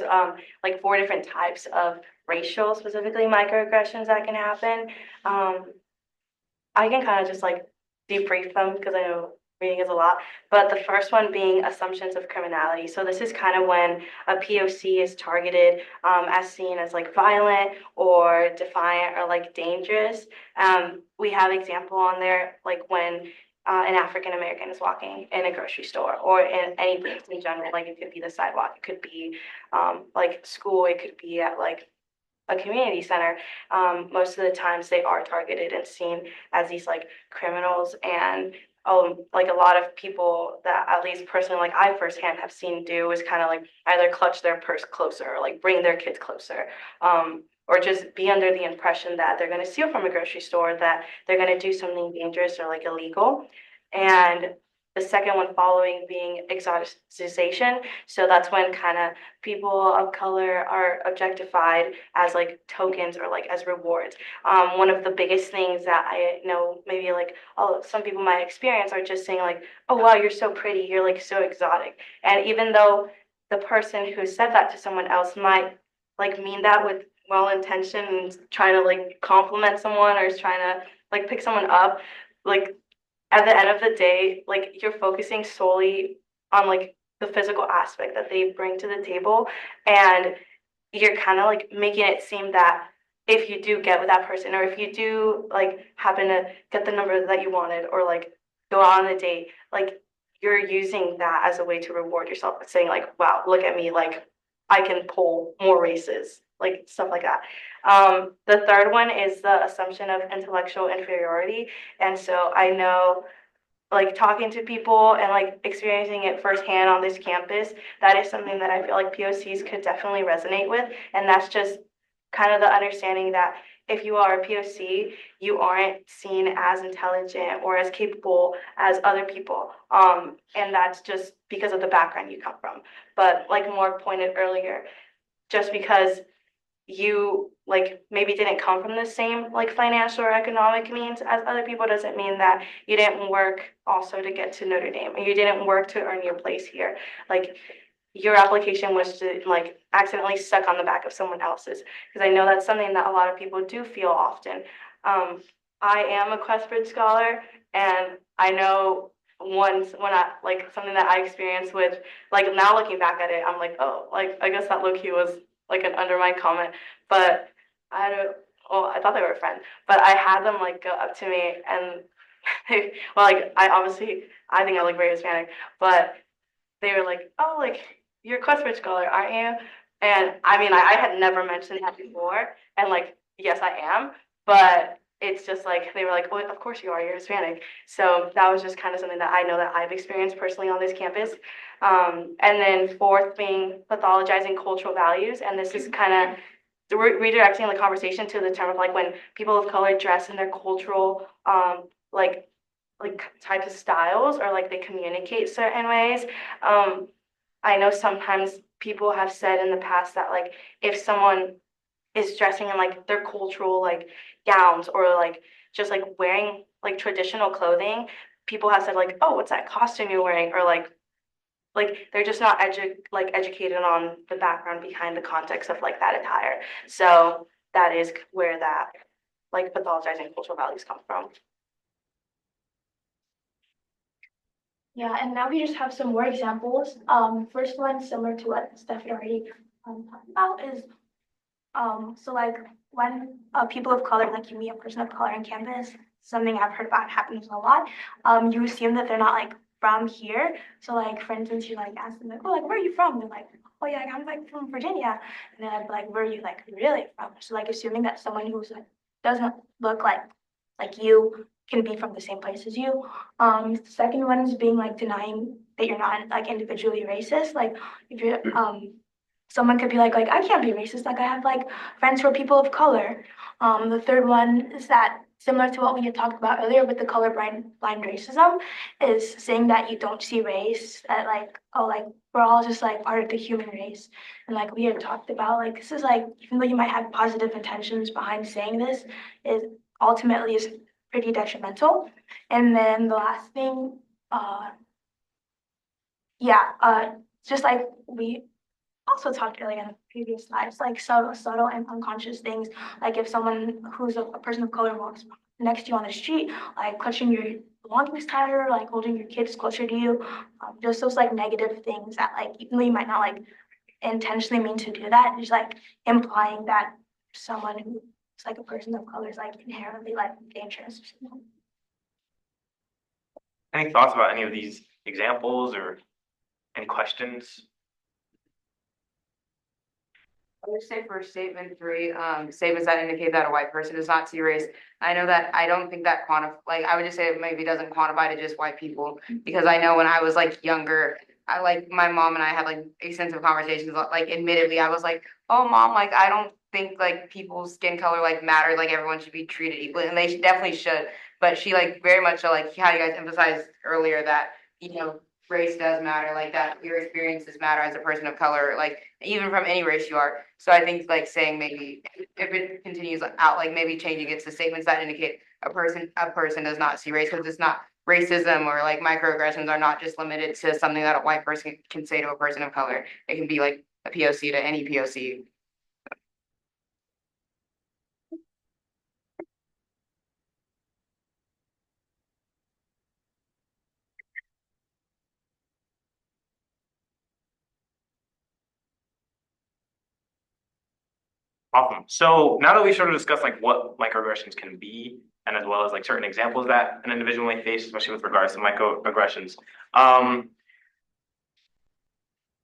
like 4 different types of racial, specifically microaggressions that can happen. I can kind of just like debrief them because I know reading is a lot, but the first one being assumptions of criminality. So this is kind of when a POC is targeted as seen as like violent or defiant or like dangerous. We have example on there like when an African American is walking in a grocery store or in any place in general. Like it could be the sidewalk, it could be like school, it could be at like a community center. Most of the times they are targeted and seen as these like criminals, and like a lot of people that at least personally like I firsthand have seen do is kind of like either clutch their purse closer or like bring their kids closer, or just be under the impression that they're going to steal from a grocery store, that they're going to do something dangerous or like illegal. And the second one following being exoticization. So that's when kind of people of color are objectified as like tokens or like as rewards. One of the biggest things that I know maybe like some people might experience are just saying like, oh wow, you're so pretty, you're like so exotic. And even though the person who said that to someone else might like mean that with well intention and trying to like compliment someone or is trying to like pick someone up, like at the end of the day, like you're focusing solely on like the physical aspect that they bring to the table, and you're kind of like making it seem that if you do get with that person or if you do like happen to get the number that you wanted or like go out on a date, like you're using that as a way to reward yourself, saying like, wow, look at me, like I can pull more races, like stuff like that. The third one is the assumption of intellectual inferiority. And so I know like talking to people and like experiencing it firsthand on this campus, that is something that I feel like POCs could definitely resonate with. And that's just kind of the understanding that if you are a POC, you aren't seen as intelligent or as capable as other people. And that's just because of the background you come from. But like Mark pointed earlier, just because you like maybe didn't come from the same like financial or economic means as other people doesn't mean that you didn't work also to get to Notre Dame, or you didn't work to earn your place here. Like your application was to like accidentally stuck on the back of someone else's, because I know that's something that a lot of people do feel often. I am a Questbridge scholar, and I know once when I like something that I experienced with like now looking back at it, I'm like, oh, like I guess that low key was like an undermined comment, but I had a, well, I thought they were a friend, but I had them like go up to me and well, like I think I look very Hispanic, but they were like, oh, like you're a Cuthbert scholar, aren't you? And I mean, I had never mentioned that before, and like, yes, I am, but it's just like they were like, well, of course you are, you're Hispanic. So that was just kind of something that I know that I've experienced personally on this campus. And then fourth being pathologizing cultural values, and this is kind of redirecting the conversation to the term of like when people of color dress in their cultural like types of styles or like they communicate certain ways. I know sometimes people have said in the past that like if someone is dressing in like their cultural like gowns or like just like wearing like traditional clothing, people have said like, oh, what's that costume you're wearing? Or like they're just not educated on the background behind the context of like that attire. So that is where that like pathologizing cultural values come from. Yeah, and now we just have some more examples. First one, similar to what Steph had already talked about, is so like when people of color, like you meet a person of color on campus, something I've heard about happens a lot. You assume that they're not like from here. So like for instance, you like ask them like, oh, like where are you from? They're like, oh yeah, like, I'm like from Virginia. And then I'd be like, where are you like really from? So like assuming that someone who's like doesn't look like you can be from the same place as you. The second one is being like denying that you're not like individually racist. Like if you're someone could be like I can't be racist. Like I have like friends who are people of color. The third one is that similar to what we had talked about earlier with the blind racism, is saying that you don't see race. That like oh like we're all just like part of the human race. And like we had talked about like this is like even though you might have positive intentions behind saying this, it ultimately is pretty detrimental. And then the last thing, yeah, just like we also talked earlier in the previous slides, like subtle and unconscious things, like if someone who's a person of color walks next to you on the street, like clutching your belongings tighter, like holding your kids closer to you, just those like negative things that like even though you might not like intentionally mean to do that, just like implying that someone who's like a person of color is like inherently like dangerous or something. Any thoughts about any of these examples or any questions? I would say for statement three, statements that indicate that a white person does not see race. I know that I don't think that like I would just say it maybe doesn't quantify to just white people because I know when I was like younger, I like my mom and I had like extensive conversations. Like admittedly, I was like, oh mom, like I don't think like people's skin color like matters. Like everyone should be treated equally, and they definitely should. But she like very much so like how you guys emphasized earlier that race does matter, like that your experiences matter as a person of color, like even from any race you are. So I think like saying maybe if it continues out, like maybe changing it to statements that indicate a person does not see race because it's not racism or like microaggressions are not just limited to something that a white person can say to a person of color. It can be like a POC to any POC. Awesome. So now that we've sort of discussed like what microaggressions can be, and as well as like certain examples that an individual may face, especially with regards to microaggressions,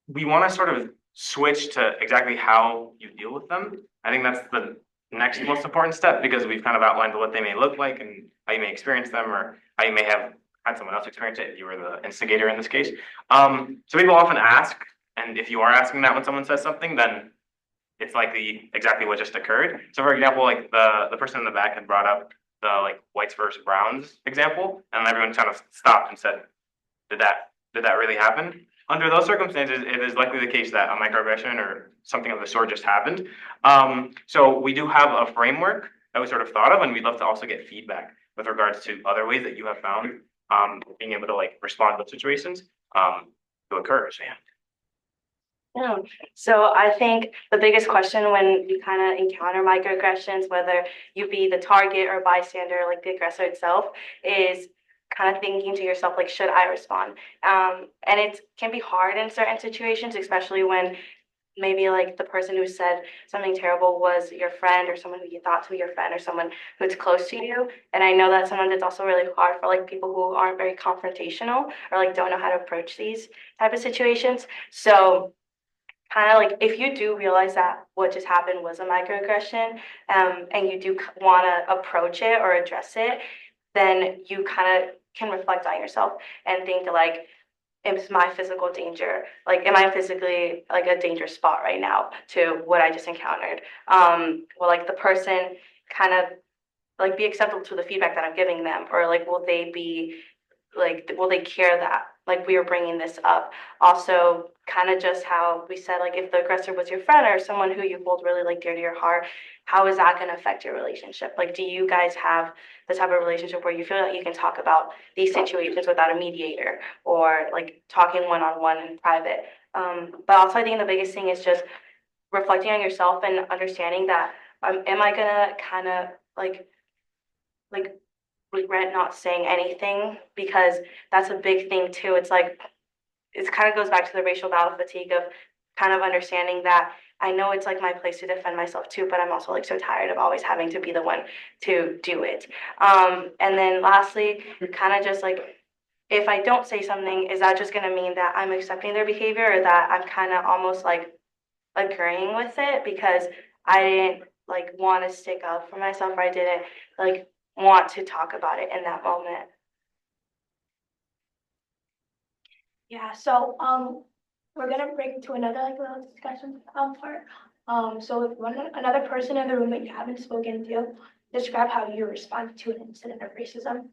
we want to sort of switch to exactly how you deal with them. I think that's the next most important step because we've kind of outlined what they may look like and how you may experience them or how you may have had someone else experience it if you were the instigator in this case. So people often ask, and if you are asking that when someone says something, then it's likely exactly what just occurred. So for example, like the person in the back had brought up the like whites versus browns example, and everyone kind of stopped and said, did that really happen? Under those circumstances, it is likely the case that a microaggression or something of the sort just happened. So we do have a framework that we sort of thought of, and we'd love to also get feedback with regards to other ways that you have found being able to like respond to those situations to occur. So yeah. Yeah. So I think the biggest question when you kind of encounter microaggressions, whether you be the target or bystander, like the aggressor itself, is kind of thinking to yourself, like, should I respond? And it can be hard in certain situations, especially when maybe like the person who said something terrible was your friend or someone who you thought to be your friend or someone who's close to you. And I know that's sometimes it's also really hard for like people who aren't very confrontational or like don't know how to approach these type of situations. So kind of like if you do realize that what just happened was a microaggression, and you do want to approach it or address it, then you kind of can reflect on yourself and think like, is my physical danger, like am I physically like a dangerous spot right now to what I just encountered? Will like the person kind of like be acceptable to the feedback that I'm giving them, or like will they be like will they care that like we are bringing this up? Also kind of just how we said, like if the aggressor was your friend or someone who you hold really like dear to your heart, how is that going to affect your relationship? Like do you guys have the type of relationship where you feel that you can talk about these situations without a mediator or like talking one-on-one in private? But also I think the biggest thing is just reflecting on yourself and understanding that, am I gonna kind of like regret not saying anything, because that's a big thing too. It's like it kind of goes back to the racial battle fatigue of kind of understanding that I know it's like my place to defend myself too, but I'm also like so tired of always having to be the one to do it. And then lastly, kind of just like if I don't say something, is that just gonna mean that I'm accepting their behavior or that I'm kind of almost like agreeing with it because I didn't like want to stick up for myself or I didn't like want to talk about it in that moment. Yeah, so we're gonna break into another like little discussion part. So if another person in the room that you haven't spoken to, describe how you respond to an incident of racism.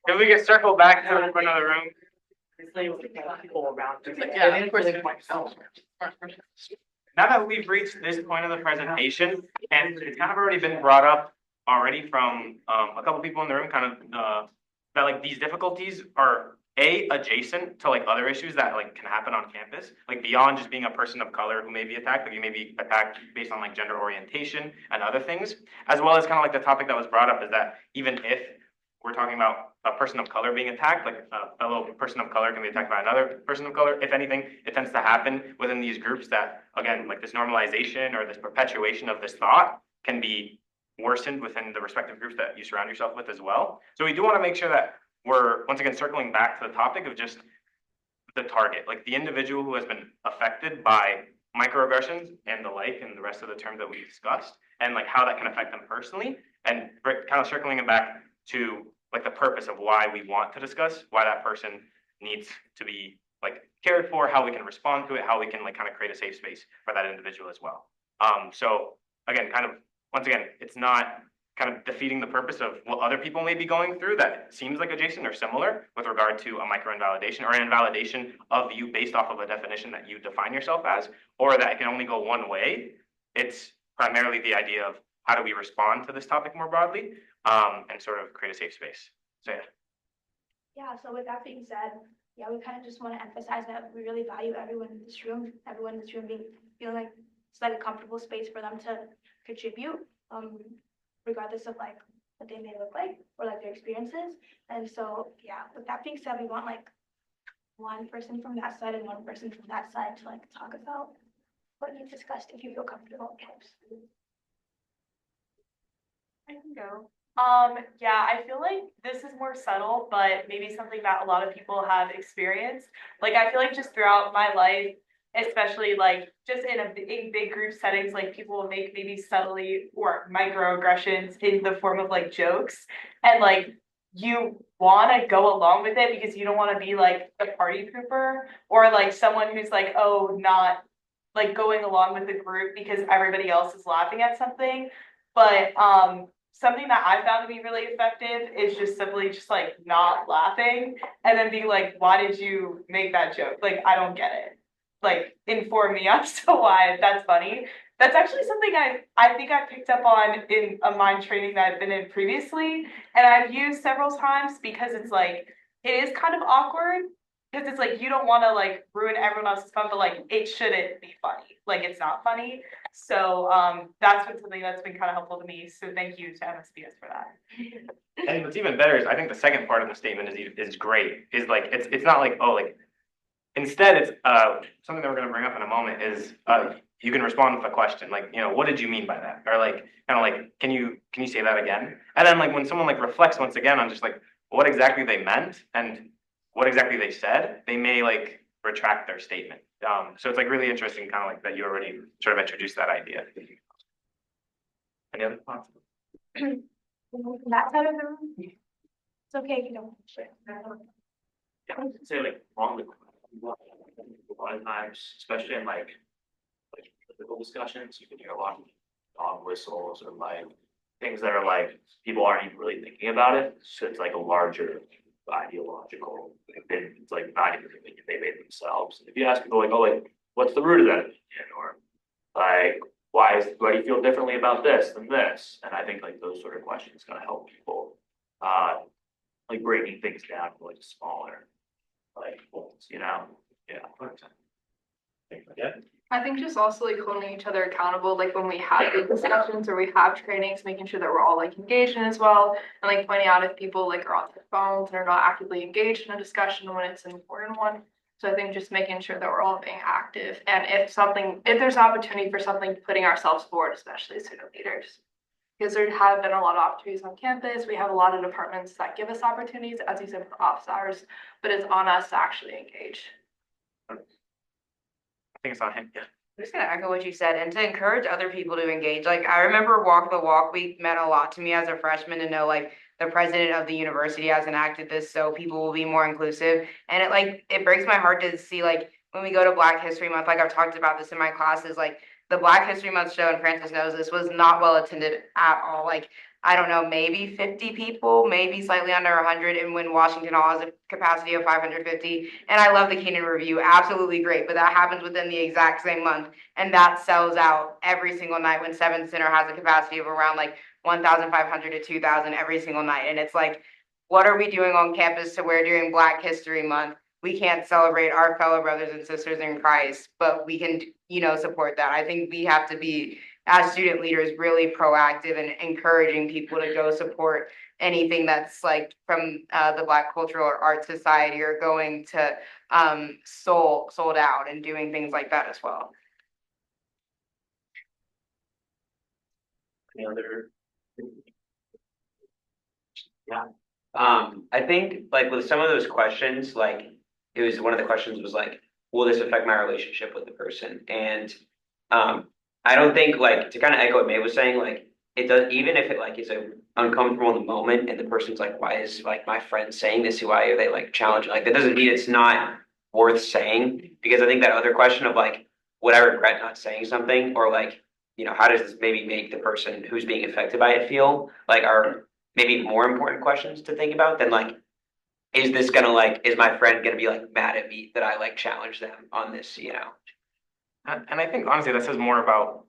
Can we get circled back to another room? People around. Yeah, of course. now that we've reached this point of the presentation, and it's kind of already been brought up already from a couple people in the room, kind of that like these difficulties are adjacent to like other issues that like can happen on campus, like beyond just being a person of color who may be attacked, like you may be attacked based on like gender orientation and other things, as well as kind of like the topic that was brought up is that even if we're talking about a person of color being attacked, like a fellow person of color can be attacked by another person of color. If anything, it tends to happen within these groups that, again, like this normalization or this perpetuation of this thought can be worsened within the respective groups that you surround yourself with as well. So we do want to make sure that we're, once again, circling back to the topic of just the target, like the individual who has been affected by microaggressions and the like, and the rest of the terms that we discussed, and like how that can affect them personally, and kind of circling it back to like the purpose of why we want to discuss why that person needs to be like cared for, how we can respond to it, how we can like kind of create a safe space for that individual as well. So again, kind of once again, it's not kind of defeating the purpose of what other people may be going through that seems like adjacent or similar with regard to a micro invalidation or an invalidation of you based off of a definition that you define yourself as, or that it can only go one way. It's primarily the idea of how do we respond to this topic more broadly, and sort of create a safe space. So yeah. Yeah, so with that being said, yeah, we kind of just want to emphasize that we really value everyone in this room, feeling like it's like a comfortable space for them to contribute, regardless of like what they may look like or like their experiences. And so, yeah, with that being said, we want like one person from that side and one person from that side to like talk about what you discussed if you feel comfortable. I can go. Yeah, I feel like this is more subtle, but maybe something that a lot of people have experienced. Like, I feel like just throughout my life, especially like just in big group settings, like people will make maybe subtly or microaggressions in the form of like jokes, and like you want to go along with it because you don't want to be like the party pooper or like someone who's like, oh, not like going along with the group because everybody else is laughing at something. But something that I found to be really effective is just simply just like not laughing and then being like, why did you make that joke? Like, I don't get it. Like, inform me as to why that's funny. That's actually something I think I picked up on in a mind training that I've been in previously, and I've used several times because it's like, it is kind of awkward because it's like you don't want to like ruin everyone else's fun, but like it shouldn't be funny. Like, it's not funny. So that's been something that's been kind of helpful to me. So thank you to MSBS for that. And what's even better is I think the second part of the statement is great. Is like it's not like, oh, like instead it's something that we're going to bring up in a moment is you can respond with a question like, you know, what did you mean by that? Or like kind of like, can you say that again? And then like when someone like reflects once again on just like what exactly they meant and what exactly they said, they may like retract their statement. So it's like really interesting, kind of like that you already sort of introduced that idea. Any other thoughts? That side of the room. It's okay if you don't. Yeah, I would say like wrongly. A lot of times, especially in like political discussions, you can hear a lot of dog whistles or like things that are like people aren't even really thinking about it. So it's like a larger ideological opinion. It's like not even an opinion they made themselves. If you ask people like, oh, like, what's the root of that opinion? Or like, why do you feel differently about this than this? And I think like those sort of questions kind of help people like breaking things down to like smaller like goals, you know? Yeah. Yeah. I think just also like holding each other accountable, like when we have big discussions or we have trainings, making sure that we're all like engaged in as well, and like pointing out if people like are on their phones and are not actively engaged in a discussion when it's an important one. So I think just making sure that we're all being active, and if there's an opportunity for something, putting ourselves forward, especially as student leaders. Because there have been a lot of opportunities on campus. We have a lot of departments that give us opportunities, as you said, for office hours, but it's on us to actually engage. I think it's on him. Yeah. I'm just gonna echo what you said and to encourage other people to engage. Like I remember Walk the Walk Week meant a lot to me as a freshman to know like the president of the university has enacted this so people will be more inclusive. And it breaks my heart to see like when we go to Black History Month, like I've talked about this in my classes, like the Black History Month show, and Francis knows this, was not well attended at all. Like I don't know, maybe 50 people, maybe slightly under 100, and when Washington Hall has a capacity of 550. And I love the Keenan Review, absolutely great, but that happens within the exact same month, and that sells out every single night when Seventh Center has a capacity of around like 1,500 to 2,000 every single night. And it's like, what are we doing on campus to where during Black History Month we can't celebrate our fellow brothers and sisters in Christ, but we can, support that. I think we have to be, as student leaders, really proactive and encouraging people to go support anything that's like from the Black Cultural or Art Society, or going to sold out and doing things like that as well. Any other? Yeah. I think like with some of those questions, like it was one of the questions was like, will this affect my relationship with the person? And I don't think, like, to kind of echo what May was saying, like it does, even if it like is uncomfortable in the moment and the person's like, why is like my friend saying this? Why are they like challenging? Like that doesn't mean it's not worth saying, because I think that other question of like, would I regret not saying something, or like, how does this maybe make the person who's being affected by it feel, like, are maybe more important questions to think about than like, is this gonna like, is my friend gonna be like mad at me that I like challenge them on this, And I think honestly that says more about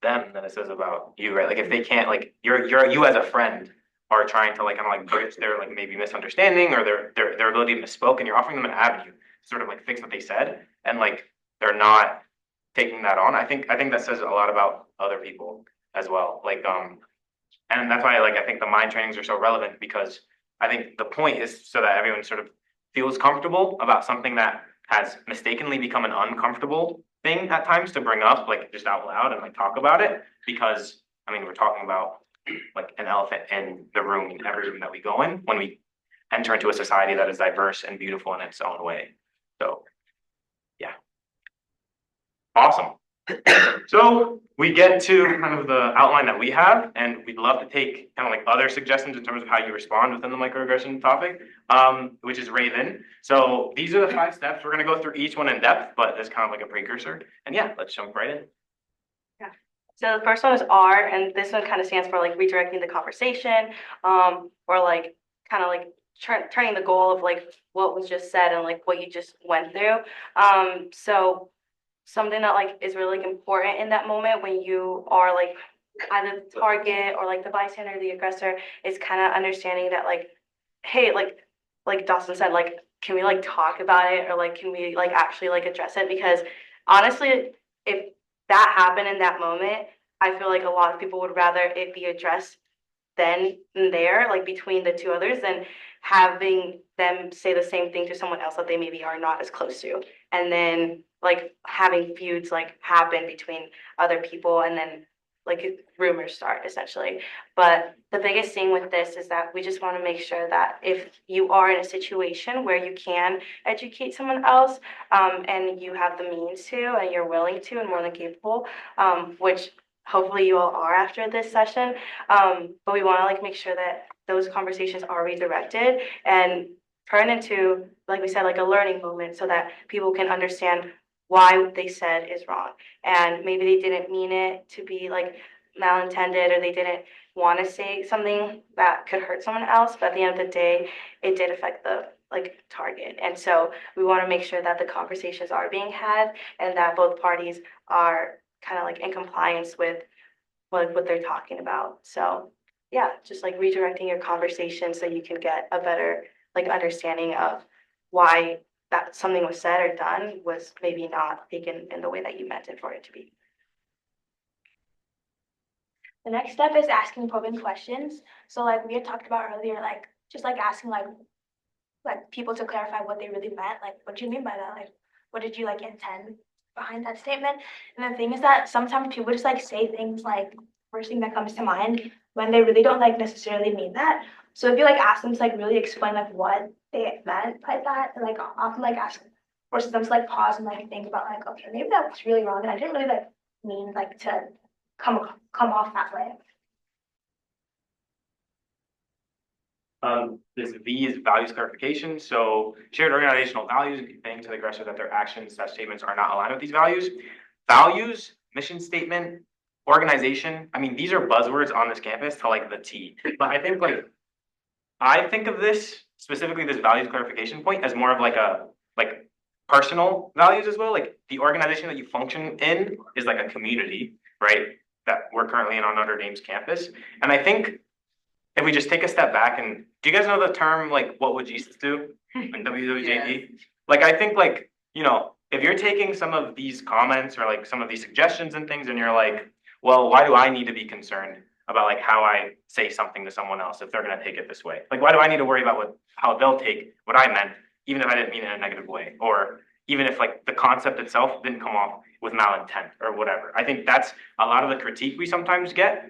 them than it says about you, right? Like if they can't, like you as a friend are trying to like kind of like bridge their like maybe misunderstanding or their ability to misspoke, and you're offering them an avenue to sort of like fix what they said, and like they're not taking that on. I think that says a lot about other people as well. Like and that's why like I think the mind trainings are so relevant, because I think the point is so that everyone sort of feels comfortable about something that has mistakenly become an uncomfortable thing at times to bring up, like just out loud and like talk about it. Because I mean, we're talking about like an elephant in the room, in every room that we go in when we enter into a society that is diverse and beautiful in its own way. So yeah. Awesome. So we get to kind of the outline that we have, and we'd love to take kind of like other suggestions in terms of how you respond within the microaggression topic, which is Raven. So these are the 5 steps. We're going to go through each one in depth, but it's kind of like a precursor. And yeah, let's jump right in. Yeah. So the first one is R, and this one kind of stands for like redirecting the conversation, or like kind of like turning the goal of like what was just said and like what you just went through. So something that like is really important in that moment when you are like either the target or like the bystander, the aggressor, is kind of understanding that like, hey, like Dawson said, like, can we like talk about it, or like can we like actually like address it? Because honestly, if that happened in that moment, I feel like a lot of people would rather it be addressed then and there, like between the two others, than having them say the same thing to someone else that they maybe are not as close to, and then like having feuds like happen between other people, and then like rumors start essentially. But the biggest thing with this is that we just want to make sure that if you are in a situation where you can educate someone else, and you have the means to, and you're willing to, and more than capable, which hopefully you all are after this session, but we want to like make sure that those conversations are redirected and turn into, like we said, like a learning moment, so that people can understand why what they said is wrong. And maybe they didn't mean it to be like malintended, or they didn't want to say something that could hurt someone else, but at the end of the day, it did affect the like target. And so we want to make sure that the conversations are being had, and that both parties are kind of like in compliance with what they're talking about. So yeah, just like redirecting your conversation so you can get a better like understanding of why that something was said or done was maybe not taken in the way that you meant it for it to be. The next step is asking probing questions. So like we had talked about earlier, like just like asking like people to clarify what they really meant. Like, what do you mean by that? Like, what did you like intend behind that statement? And the thing is that sometimes people just like say things like first thing that comes to mind when they really don't like necessarily mean that. So if you like ask them to like really explain like what they meant by that, and like often like ask forces them to like pause and like think about like, okay, maybe that was really wrong and I didn't really like mean like to come off that way. This V is values clarification. So shared organizational values and conveying to the aggressor that their actions/statements are not aligned with these values. Values, mission statement, organization, I mean, these are buzzwords on this campus to like the T. But I think like I think of this specifically this values clarification point as more of like a like personal values as well. Like the organization that you function in is like a community, right? That we're currently in on Notre Dame's campus. And I think if we just take a step back and do you guys know the term like what would Jesus do? Like WWJD? Like I think like, you know, if you're taking some of these comments or like some of these suggestions and things and you're like, well, why do I need to be concerned about like how I say something to someone else if they're gonna take it this way? Like why do I need to worry about how they'll take what I meant, even if I didn't mean it in a negative way? Or even if like the concept itself didn't come off with malintent or whatever. I think that's a lot of the critique we sometimes get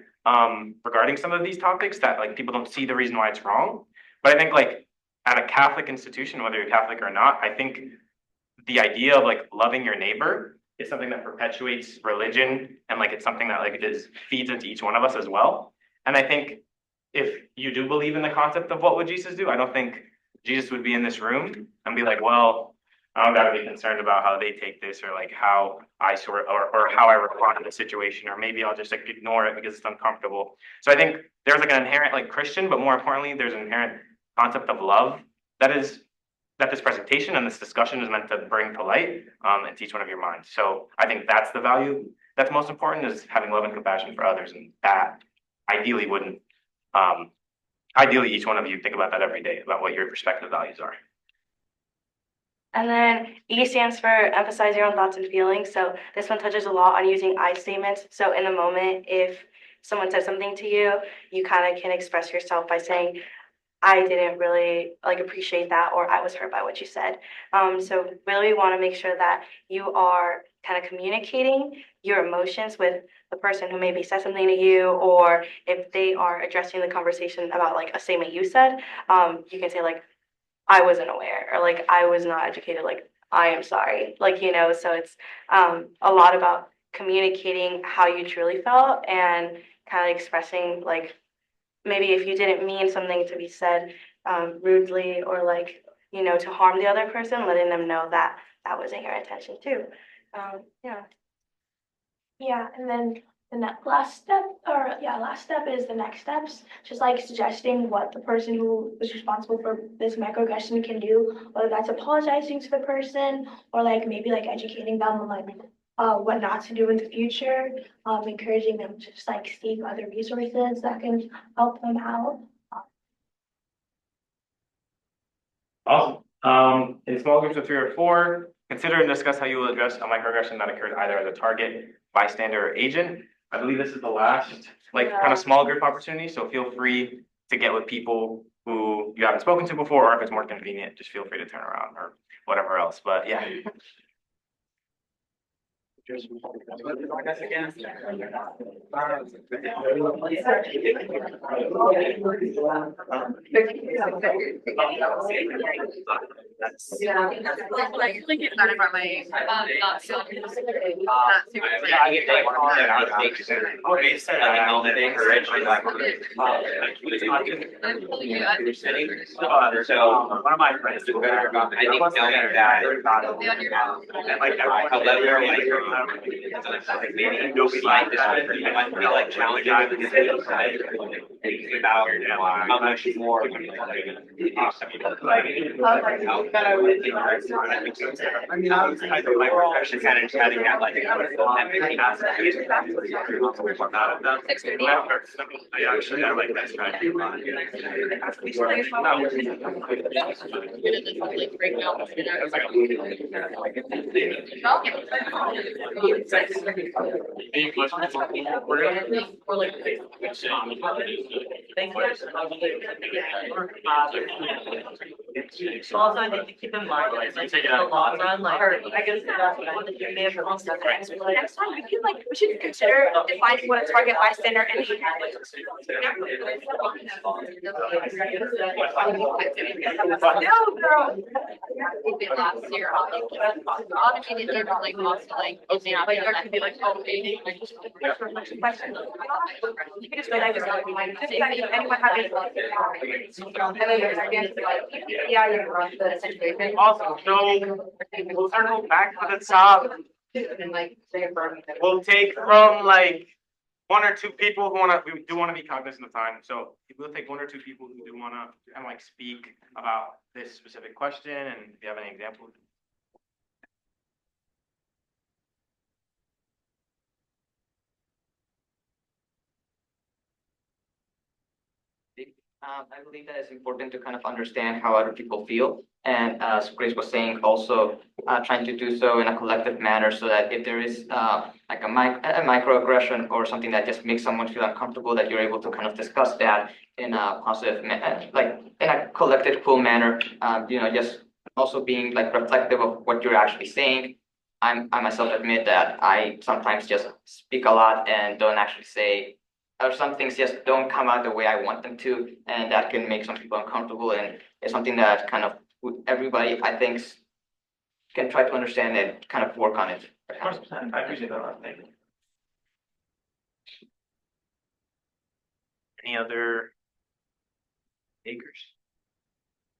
regarding some of these topics that like people don't see the reason why it's wrong. But I think like at a Catholic institution, whether you're Catholic or not, I think the idea of like loving your neighbor is something that perpetuates religion and like it's something that like it is feeds into each one of us as well. And I think if you do believe in the concept of what would Jesus do, I don't think Jesus would be in this room and be like, well, I don't gotta be concerned about how they take this or like how I sort or how I respond to the situation, or maybe I'll just like ignore it because it's uncomfortable. So I think there's like an inherent like Christian, but more importantly, there's an inherent concept of love that this presentation and this discussion is meant to bring to light and teach one of your minds. So I think that's the value that's most important is having love and compassion for others, and that ideally wouldn't ideally each one of you think about that every day about what your respective values are. And then E stands for emphasize your own thoughts and feelings. So this one touches a lot on using I statements. So in the moment, if someone says something to you, you kind of can express yourself by saying, I didn't really like appreciate that, or I was hurt by what you said. So really want to make sure that you are kind of communicating your emotions with the person who maybe said something to you, or if they are addressing the conversation about like a statement you said, you can say like, I wasn't aware, or like I was not educated, like I am sorry, like you know. So it's a lot about communicating how you truly felt and kind of expressing like maybe if you didn't mean something to be said rudely or like you know to harm the other person, letting them know that that wasn't your intention too. Yeah. Yeah, and then last step is the next steps, just like suggesting what the person who is responsible for this microaggression can do, whether that's apologizing to the person or like maybe like educating them on like what not to do in the future, encouraging them to just like seek other resources that can help them out. Awesome. In small groups of 3 or 4, consider and discuss how you will address a microaggression that occurs either as a target, bystander, or agent. I believe this is the last like kind of small group opportunity, so feel free to get with people who you haven't spoken to before, or if it's more convenient, just feel free to turn around or whatever else. But yeah. So one of my friends, I think knowing that, and like I love your like maybe nobody like this one, might be like challenging thinking about how much more I mean, I was kind of my profession kind of chatting at like I actually I like that strategy. Any questions? Also, I think to keep in mind, it's like in the long run, like, I guess that's what you may have also Next time, we should consider defining what a target bystander and agent is. No, girl. Last year, automated data like also like there could be like question. You can just go like this. Anyone have any? And then there's again like yeah, you run the situation. Awesome. So we'll circle back to the top. And like say We'll take from like one or two people who wanna, we do wanna be cognizant of time, so we'll take one or two people who do wanna kind of like speak about this specific question, and if you have any examples. I believe that it's important to kind of understand how other people feel. And as Grace was saying, also trying to do so in a collective manner so that if there is like a microaggression or something that just makes someone feel uncomfortable, that you're able to kind of discuss that in a positive, like in a collected, cool manner. Just also being like reflective of what you're actually saying. I myself admit that I sometimes just speak a lot and don't actually say or some things just don't come out the way I want them to, and that can make some people uncomfortable. And it's something that kind of everybody, I think, can try to understand and kind of work on it. 100%. I appreciate that. Thank you. Any other takers?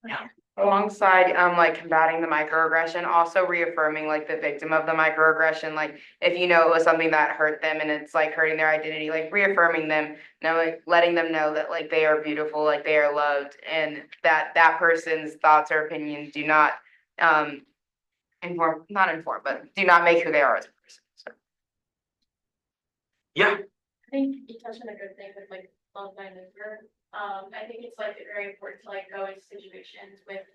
Yeah. Alongside like combating the microaggression, also reaffirming like the victim of the microaggression. Like if you know it was something that hurt them and it's like hurting their identity, like reaffirming them, like letting them know that like they are beautiful, like they are loved, and that that person's thoughts or opinions do not inform, but do not make who they are as a person. So. Yeah. I think you touched on a good thing with like love thy neighbor. I think it's like very important to like go into situations with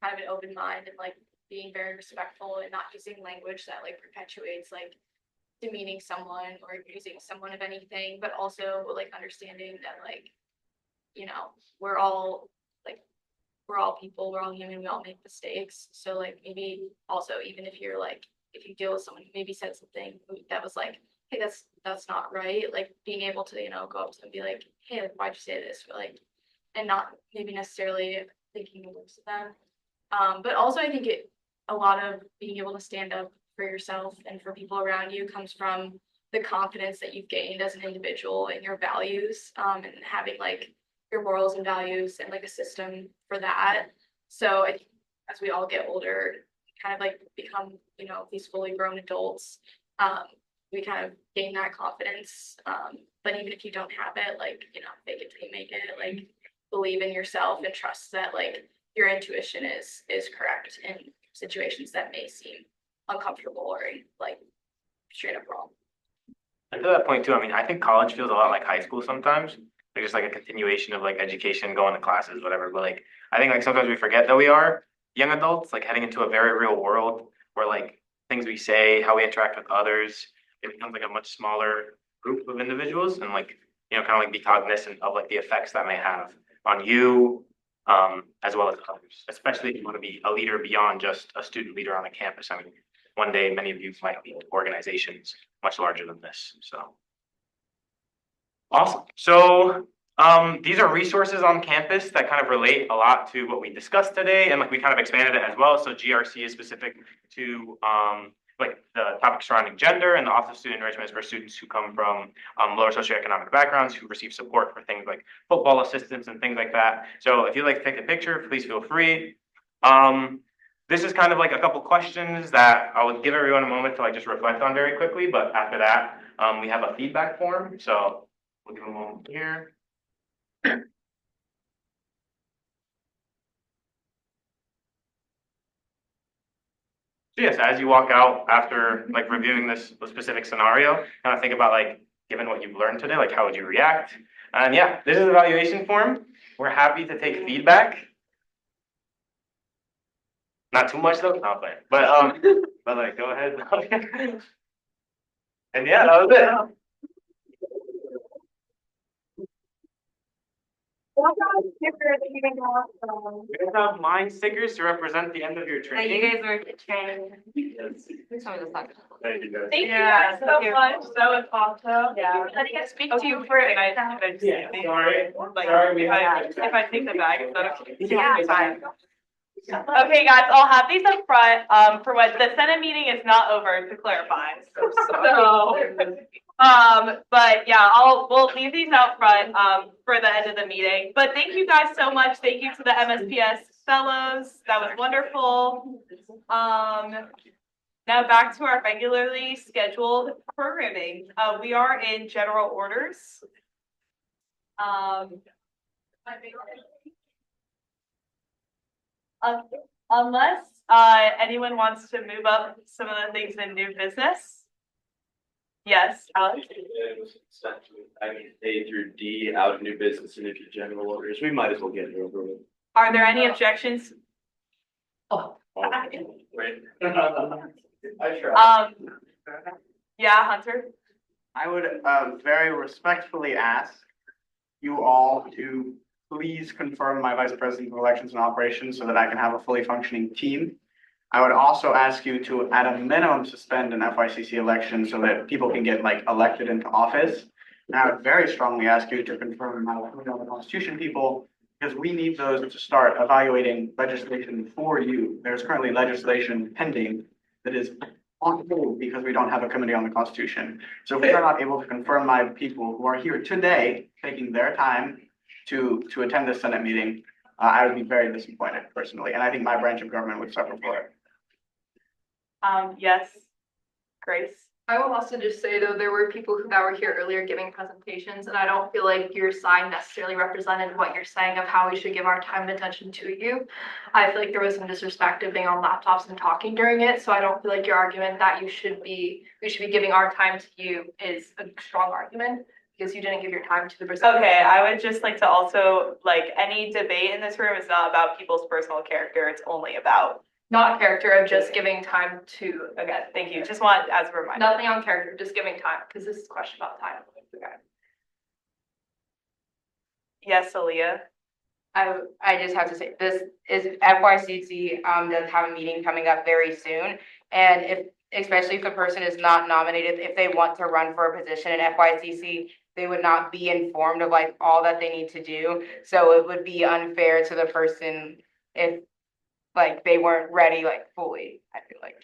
kind of an open mind and like being very respectful and not using language that like perpetuates like demeaning someone or accusing someone of anything, but also like understanding that like, you know, we're all people, we're all human, we all make mistakes. So like maybe also even if you're like if you deal with someone who maybe said something that was like, hey, that's not right, like being able to, you know, go up to them and be like, hey, like, why'd you say this? Or like, and not maybe necessarily thinking the worst of them. But also I think a lot of being able to stand up for yourself and for people around you comes from the confidence that you've gained as an individual and your values, and having like your morals and values and like a system for that. So I think as we all get older, kind of like become, you know, these fully grown adults, we kind of gain that confidence. But even if you don't have it, like, you know, fake it till you make it, like believe in yourself and trust that like your intuition is correct in situations that may seem uncomfortable or like straight up wrong. And to that point too, I mean, I think college feels a lot like high school sometimes. Like just like a continuation of like education, going to classes, whatever. But like I think like sometimes we forget that we are young adults, like heading into a very real world where like things we say, how we interact with others, it becomes like a much smaller group of individuals, and like, you know, kind of like be cognizant of like the effects that may have on you, as well as others, especially if you want to be a leader beyond just a student leader on a campus. I mean, one day many of you might lead organizations much larger than this. So awesome. So these are resources on campus that kind of relate a lot to what we discussed today, and like we kind of expanded it as well. So GRC is specific to like the topic surrounding gender, and the Office of Student Enrichment is for students who come from lower socioeconomic backgrounds who receive support for things like football assistance and things like that. So if you'd like to take a picture, please feel free. This is kind of like a couple questions that I would give everyone a moment to like just reflect on very quickly, but after that, we have a feedback form. So we'll give a moment here. So yes, as you walk out after like reviewing this specific scenario, kind of think about like, given what you've learned today, like how would you react? And yeah, this is an evaluation form. We're happy to take feedback. Not too much though, no, but like go ahead. And yeah, that was it. We're gonna have line stickers to represent the end of your training. You guys were training. Thank you guys. Thank you guys so much. That was awesome. Yeah. I think I speak to you for it. Sorry. Like, if I take the bag, is that okay? Yeah, it's fine. Okay, guys, I'll have these up front. For what the Senate meeting is not over, to clarify. But yeah, we'll leave these out front for the end of the meeting. But thank you guys so much. Thank you to the MSPS fellows. That was wonderful. Now back to our regularly scheduled programming. We are in general orders. Unless anyone wants to move up some of the things in new business. Yes, Alex? I mean, A through D out of new business and into general orders. We might as well get it over with. Are there any objections? Wait. I try. Yeah, Hunter? I would very respectfully ask you all to please confirm my vice president of elections and operations so that I can have a fully functioning team. I would also ask you to, at a minimum, suspend an FYCC election so that people can get like elected into office. And I would very strongly ask you to confirm my Committee on the Constitution people, because we need those to start evaluating legislation for you. There's currently legislation pending that is on hold because we don't have a Committee on the Constitution. So if we are not able to confirm my people who are here today, taking their time to attend this Senate meeting, I would be very disappointed personally. And I think my branch of government would suffer for it. Yes, Grace? I will also just say though, there were people that were here earlier giving presentations, and I don't feel like your side necessarily represented what you're saying of how we should give our time and attention to you. I feel like there was some disrespect of being on laptops and talking during it, so I don't feel like your argument that we should be giving our time to you is a strong argument, because you didn't give your time to the presenter. Okay, I would just like to also, like, any debate in this room is not about people's personal character, it's only about. Not character, of just giving time to. Okay, thank you, just want as a reminder. Nothing on character, just giving time, because this is a question about time. Okay. Yes, Aaliyah? I just have to say, this is FYCC, does have a meeting coming up very soon. And especially if the person is not nominated, if they want to run for a position in FYCC, they would not be informed of like all that they need to do. So it would be unfair to the person if like they weren't ready like fully, I feel like.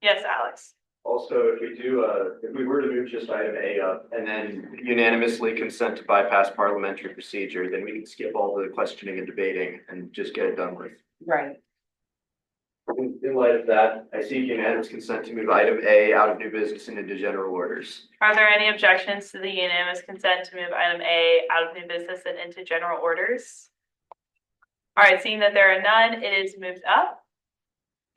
Yes, Alex? Also, if we were to move just item A up and then unanimously consent to bypass parliamentary procedure, then we can skip all the questioning and debating and just get it done with. Right. In light of that, I seek unanimous consent to move item A out of new business and into general orders. Are there any objections to the unanimous consent to move item A out of new business and into general orders? All right, seeing that there are none, it is moved up.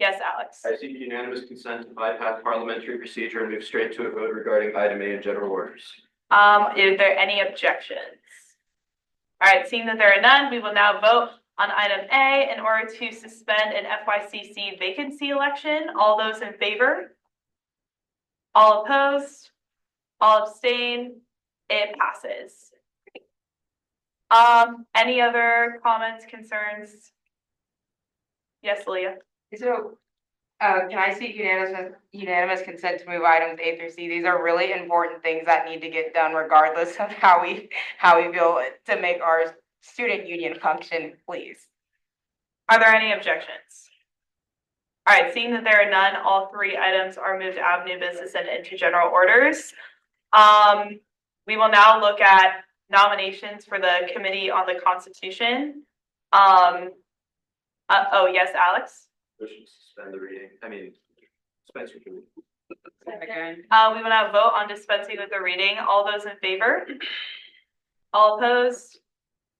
Yes, Alex? I seek unanimous consent to bypass parliamentary procedure and move straight to a vote regarding item A in general orders. Is there any objections? All right, seeing that there are none, we will now vote on item A in order to suspend an FYCC vacancy election. All those in favor? All opposed? All abstain? It passes. Any other comments, concerns? Yes, Leah. So, can I seek unanimous consent to move items A through C? These are really important things that need to get done regardless of how we feel to make our student union function, please. Are there any objections? All right, seeing that there are none, all three items are moved out of new business and into general orders. We will now look at nominations for the Committee on the Constitution. Oh, yes, Alex? Motion to suspend the reading. Dispense with the reading. We will now vote on dispensing with the reading. All those in favor? All opposed?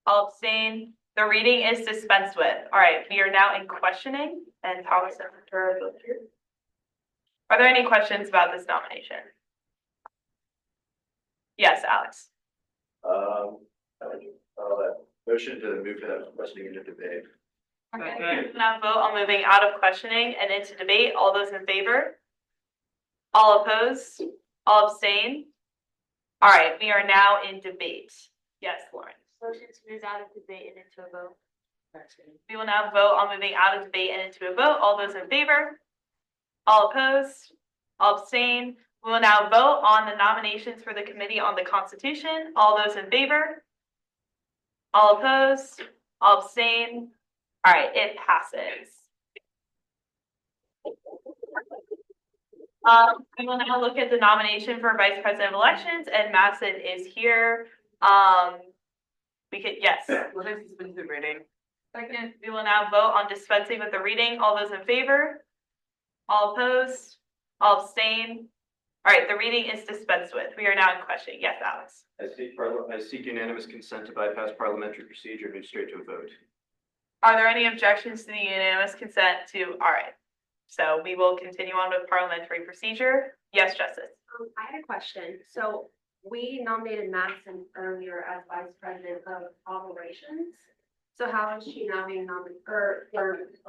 All abstain? The reading is dispensed with. All right, we are now in questioning, and Thomas and Hunter are both here. Are there any questions about this nomination? Yes, Alex. Motion to move to questioning into debate. Okay. We will now vote on moving out of questioning and into debate. All those in favor? All opposed? All abstain? All right, we are now in debate. Yes, Lauren. Motion to move out of debate and into a vote. We will now vote on moving out of debate and into a vote. All those in favor? All opposed? All abstain? We will now vote on the nominations for the Committee on the Constitution. All those in favor? All opposed? All abstain? All right, it passes. We will now look at the nomination for Vice President of Elections, and Madison is here. Yes. Motion to suspend the reading. Second, we will now vote on dispensing with the reading. All those in favor? All opposed? All abstain? All right, the reading is dispensed with. We are now in question. Yes, Alex. I seek unanimous consent to bypass parliamentary procedure and move straight to a vote. Are there any objections to the unanimous consent to, all right. So we will continue on with parliamentary procedure. Yes, Justice. I had a question. So we nominated Madison earlier as vice president of operations. So how is she now being nominated for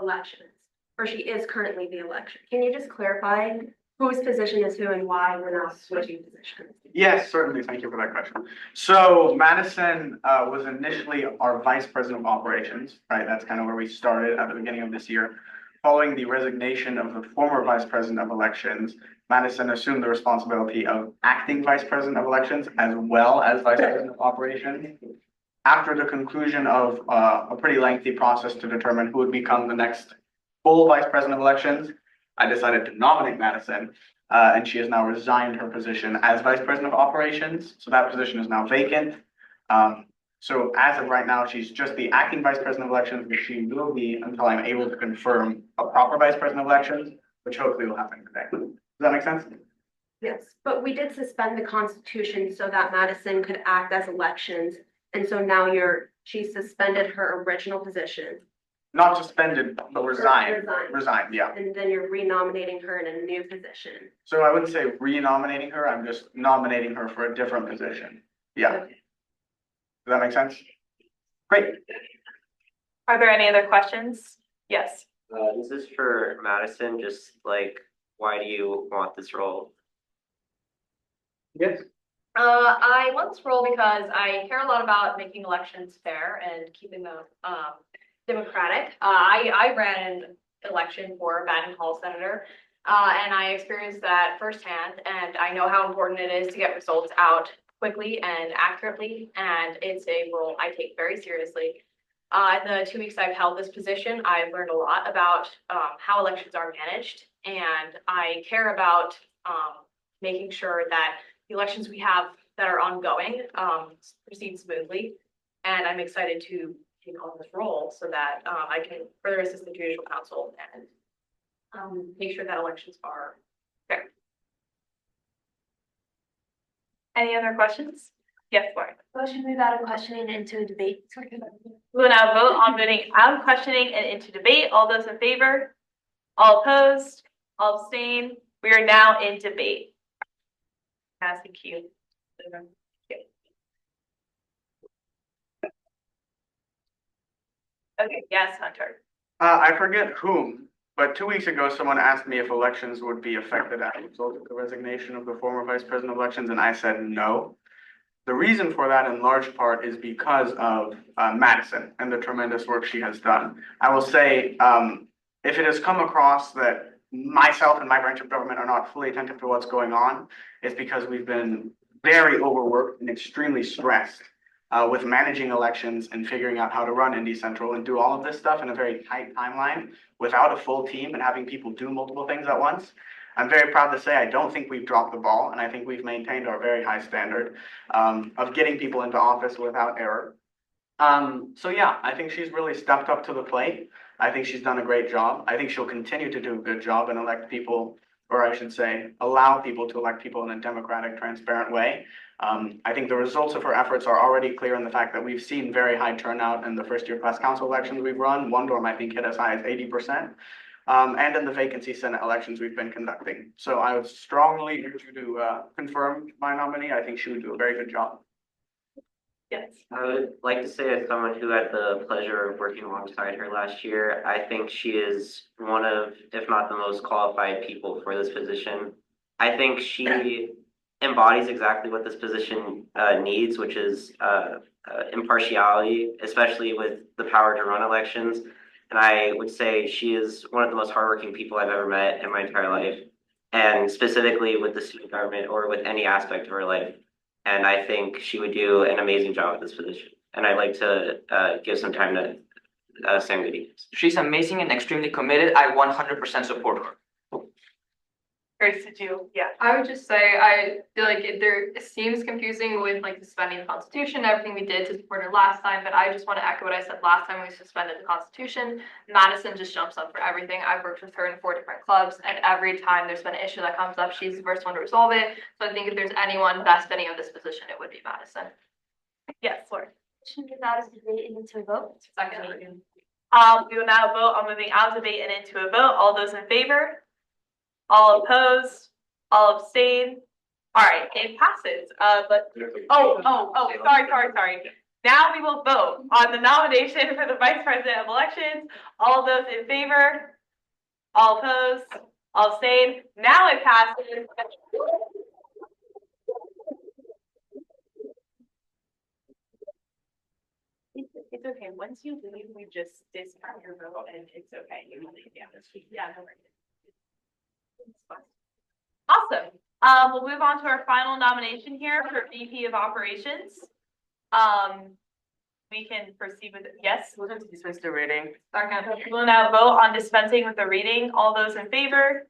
elections? Or she is currently the election? Can you just clarify whose position is who and why we're not switching positions? Yes, certainly. Thank you for that question. So Madison was initially our vice president of operations, right? That's kind of where we started at the beginning of this year. Following the resignation of the former vice president of elections, Madison assumed the responsibility of acting vice president of elections as well as vice president of operations. After the conclusion of a pretty lengthy process to determine who would become the next full vice president of elections, I decided to nominate Madison, and she has now resigned her position as vice president of operations. So that position is now vacant. So as of right now, she's just the acting vice president of elections, which she will be until I'm able to confirm a proper vice president of elections, which hopefully will happen today. Does that make sense? Yes, but we did suspend the Constitution so that Madison could act as elections. And so now she suspended her original position. Not suspended, but resigned. Resigned, yeah. And then you're renominating her in a new position. So I wouldn't say renominating her, I'm just nominating her for a different position. Yeah. Okay. Does that make sense? Great. Are there any other questions? Yes. This is for Madison, just like, why do you want this role? Yes. I want this role because I care a lot about making elections fair and keeping them democratic. I ran an election for Baden Hall Senator, and I experienced that firsthand, and I know how important it is to get results out quickly and accurately, and it's a role I take very seriously. In the 2 weeks I've held this position, I've learned a lot about how elections are managed, and I care about making sure that the elections we have that are ongoing proceed smoothly, and I'm excited to take on this role so that I can further assist the Judicial Council and make sure that elections are fair. Any other questions? Yes, Lauren. Motion move out of questioning into a debate. We will now vote on moving out of questioning and into debate. All those in favor? All opposed? All abstain? We are now in debate. Pass the cue. Okay, yes, Hunter. I forget whom, but 2 weeks ago, someone asked me if elections would be affected as a result of the resignation of the former vice president of elections, and I said no. The reason for that in large part is because of Madison and the tremendous work she has done. I will say, if it has come across that myself and my branch of government are not fully attentive to what's going on, it's because we've been very overworked and extremely stressed with managing elections and figuring out how to run Indy Central and do all of this stuff in a very tight timeline without a full team and having people do multiple things at once. I'm very proud to say I don't think we've dropped the ball, and I think we've maintained our very high standard of getting people into office without error. So yeah, I think she's really stepped up to the plate. I think she's done a great job. I think she'll continue to do a good job and elect people, or I should say, allow people to elect people in a democratic, transparent way. I think the results of her efforts are already clear in the fact that we've seen very high turnout in the first-year class council elections we've run. One dorm, I think, hit as high as 80%. And in the vacancy Senate elections we've been conducting. So I would strongly urge you to confirm my nominee. I think she would do a very good job. Yes. I would like to say, as someone who had the pleasure of working alongside her last year, I think she is one of, if not the most qualified people for this position. I think she embodies exactly what this position needs, which is impartiality, especially with the power to run elections. And I would say she is one of the most hardworking people I've ever met in my entire life, and specifically with the student government or with any aspect of her life. And I think she would do an amazing job at this position. And I'd like to give some time to Sam Goody. She's amazing and extremely committed. I 100% support her. Grace, did you? Yeah. I would just say, I feel like it seems confusing with like suspending the Constitution, everything we did to support it last time, but I just want to echo what I said last time we suspended the Constitution. Madison just jumps up for everything. I've worked with her in 4 different clubs, and every time there's been an issue that comes up, she's the first one to resolve it. So I think if there's anyone best fitting of this position, it would be Madison. Yes, Lord. Should we not debate and into a vote? Second. We will now vote on moving out of debate and into a vote. All those in favor? All opposed? All abstain? All right, it passes. Sorry. Now we will vote on the nomination for the Vice President of Elections. All of those in favor? All opposed? All abstain? Now it passes. It's okay. Once you leave, we just discount your vote and it's okay. You can leave. Yeah, no worries. Awesome. We'll move on to our final nomination here for VP of Operations. We can proceed with it. Yes? We'll just dispense the reading. Second. We'll now vote on dispensing with the reading. All those in favor?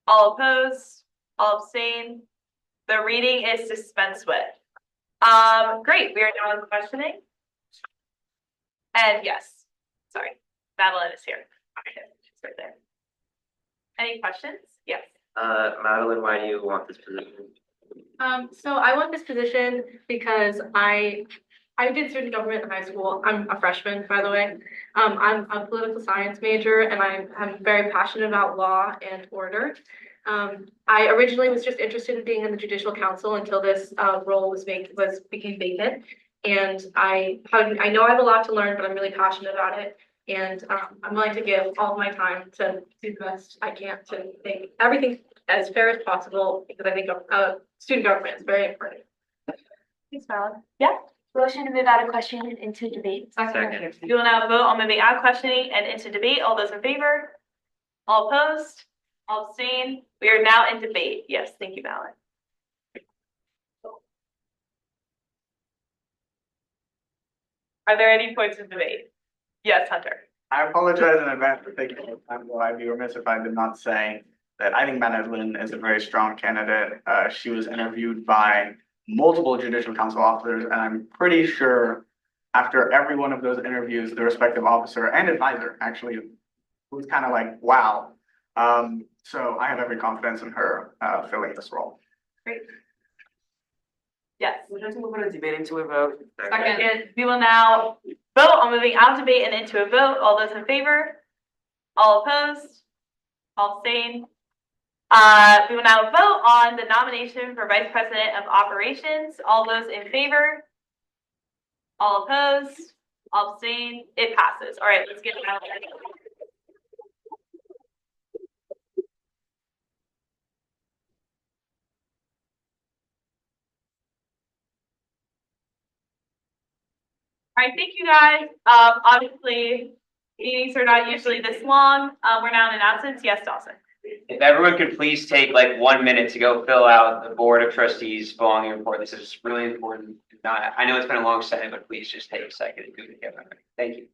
All opposed? All abstain? The reading is dispensed with. Great. We are now in questioning. And yes, sorry, Madeline is here. Okay, she's right there. Any questions? Yes. Madeline, why do you want this position? So I want this position because I did student government in high school. I'm a freshman, by the way. I'm a political science major, and I'm very passionate about law and order. I originally was just interested in being in the Judicial Council until this role became vacant. And I know I have a lot to learn, but I'm really passionate about it. And I'm willing to give all of my time to do the best I can to make everything as fair as possible, because I think student government is very important. Thanks, Madeline. Yeah. Motion to move out of question and into debate. Second. We will now vote on moving out of questioning and into debate. All those in favor? All opposed? All abstain? We are now in debate. Yes, thank you, Madeline. Are there any points of debate? Yes, Hunter. I apologize in advance for taking the time, though I'd be remiss if I did not say that I think Madeline is a very strong candidate. She was interviewed by multiple Judicial Council officers, and I'm pretty sure after every one of those interviews, the respective officer and advisor actually was kind of like, wow. So I have every confidence in her filling this role. Great. Yes. We're just moving a debate into a vote. Second. We will now vote on moving out of debate and into a vote. All those in favor? All opposed? All abstain? We will now vote on the nomination for Vice President of Operations. All those in favor? All opposed? All abstain? It passes. All right, let's get it out. All right, thank you guys. Obviously, meetings are not usually this long. We're now in an absence. Yes, Dawson. If everyone could please take like 1 minute to go fill out the Board of Trustees following report. This is really important. I know it's been a long session, but please just take a second and do it together. Thank you.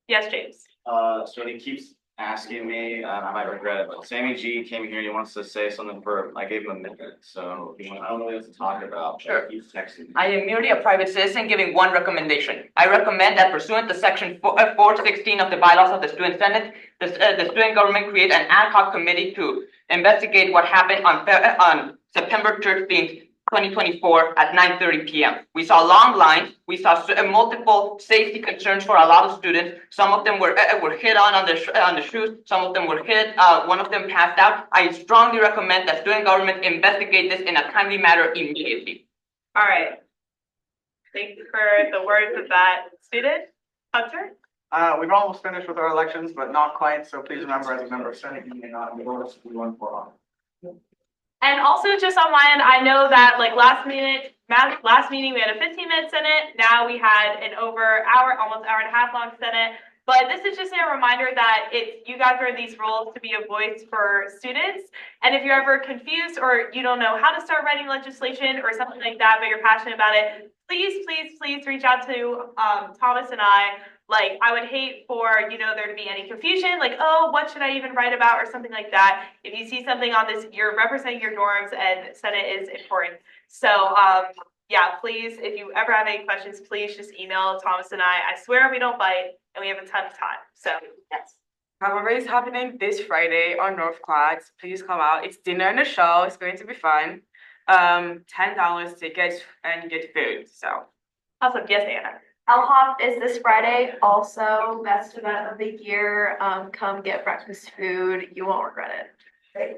Yes, James. So he keeps asking me, I might regret it, but Sammy G came here and he wants to say something for, I gave him a minute, so I don't know what he wants to talk about. Sure. He's texting me. I am merely a private citizen giving one recommendation. I recommend that pursuant to section 416 of the bylaws of the Student Senate, the student government create an ad hoc committee to investigate what happened on September 13th, 2024 at 9:30 p.m. We saw long lines. We saw multiple safety concerns for a lot of students. Some of them were hit on the shoes. Some of them were hit. One of them passed out. I strongly recommend that student government investigate this in a timely manner immediately. All right. Thank you for the words of that student. Hunter? We've almost finished with our elections, but not quite. So please remember, as a member of Senate, you may not vote if we want for on. And also just on my end, I know that like last meeting we had a 15-minute Senate. Now we had an almost hour and a half long Senate. But this is just a reminder that you guys are in these roles to be a voice for students. And if you're ever confused or you don't know how to start writing legislation or something like that, but you're passionate about it, please reach out to Thomas and I. Like, I would hate for, there to be any confusion, like, oh, what should I even write about or something like that. If you see something on this, you're representing your dorms, and Senate is important. So, yeah, please, if you ever have any questions, please just email Thomas and I. I swear we don't bite, and we have a ton of time. So, yes. However, it's happening this Friday on North Class. Please come out. It's dinner and a show. It's going to be fun. $10 tickets and you get food. So awesome. Yes, Anna. LHOP is this Friday, also best event of the year. Come get breakfast food. You won't regret it. Great.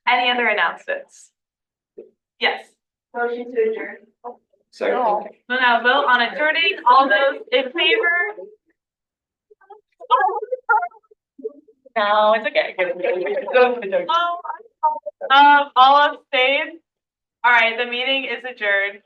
Any other announcements? Yes. Motion to adjourn. Second. So now vote on adjourning. All those in favor? No, it's okay. All abstain? All right, the meeting is adjourned.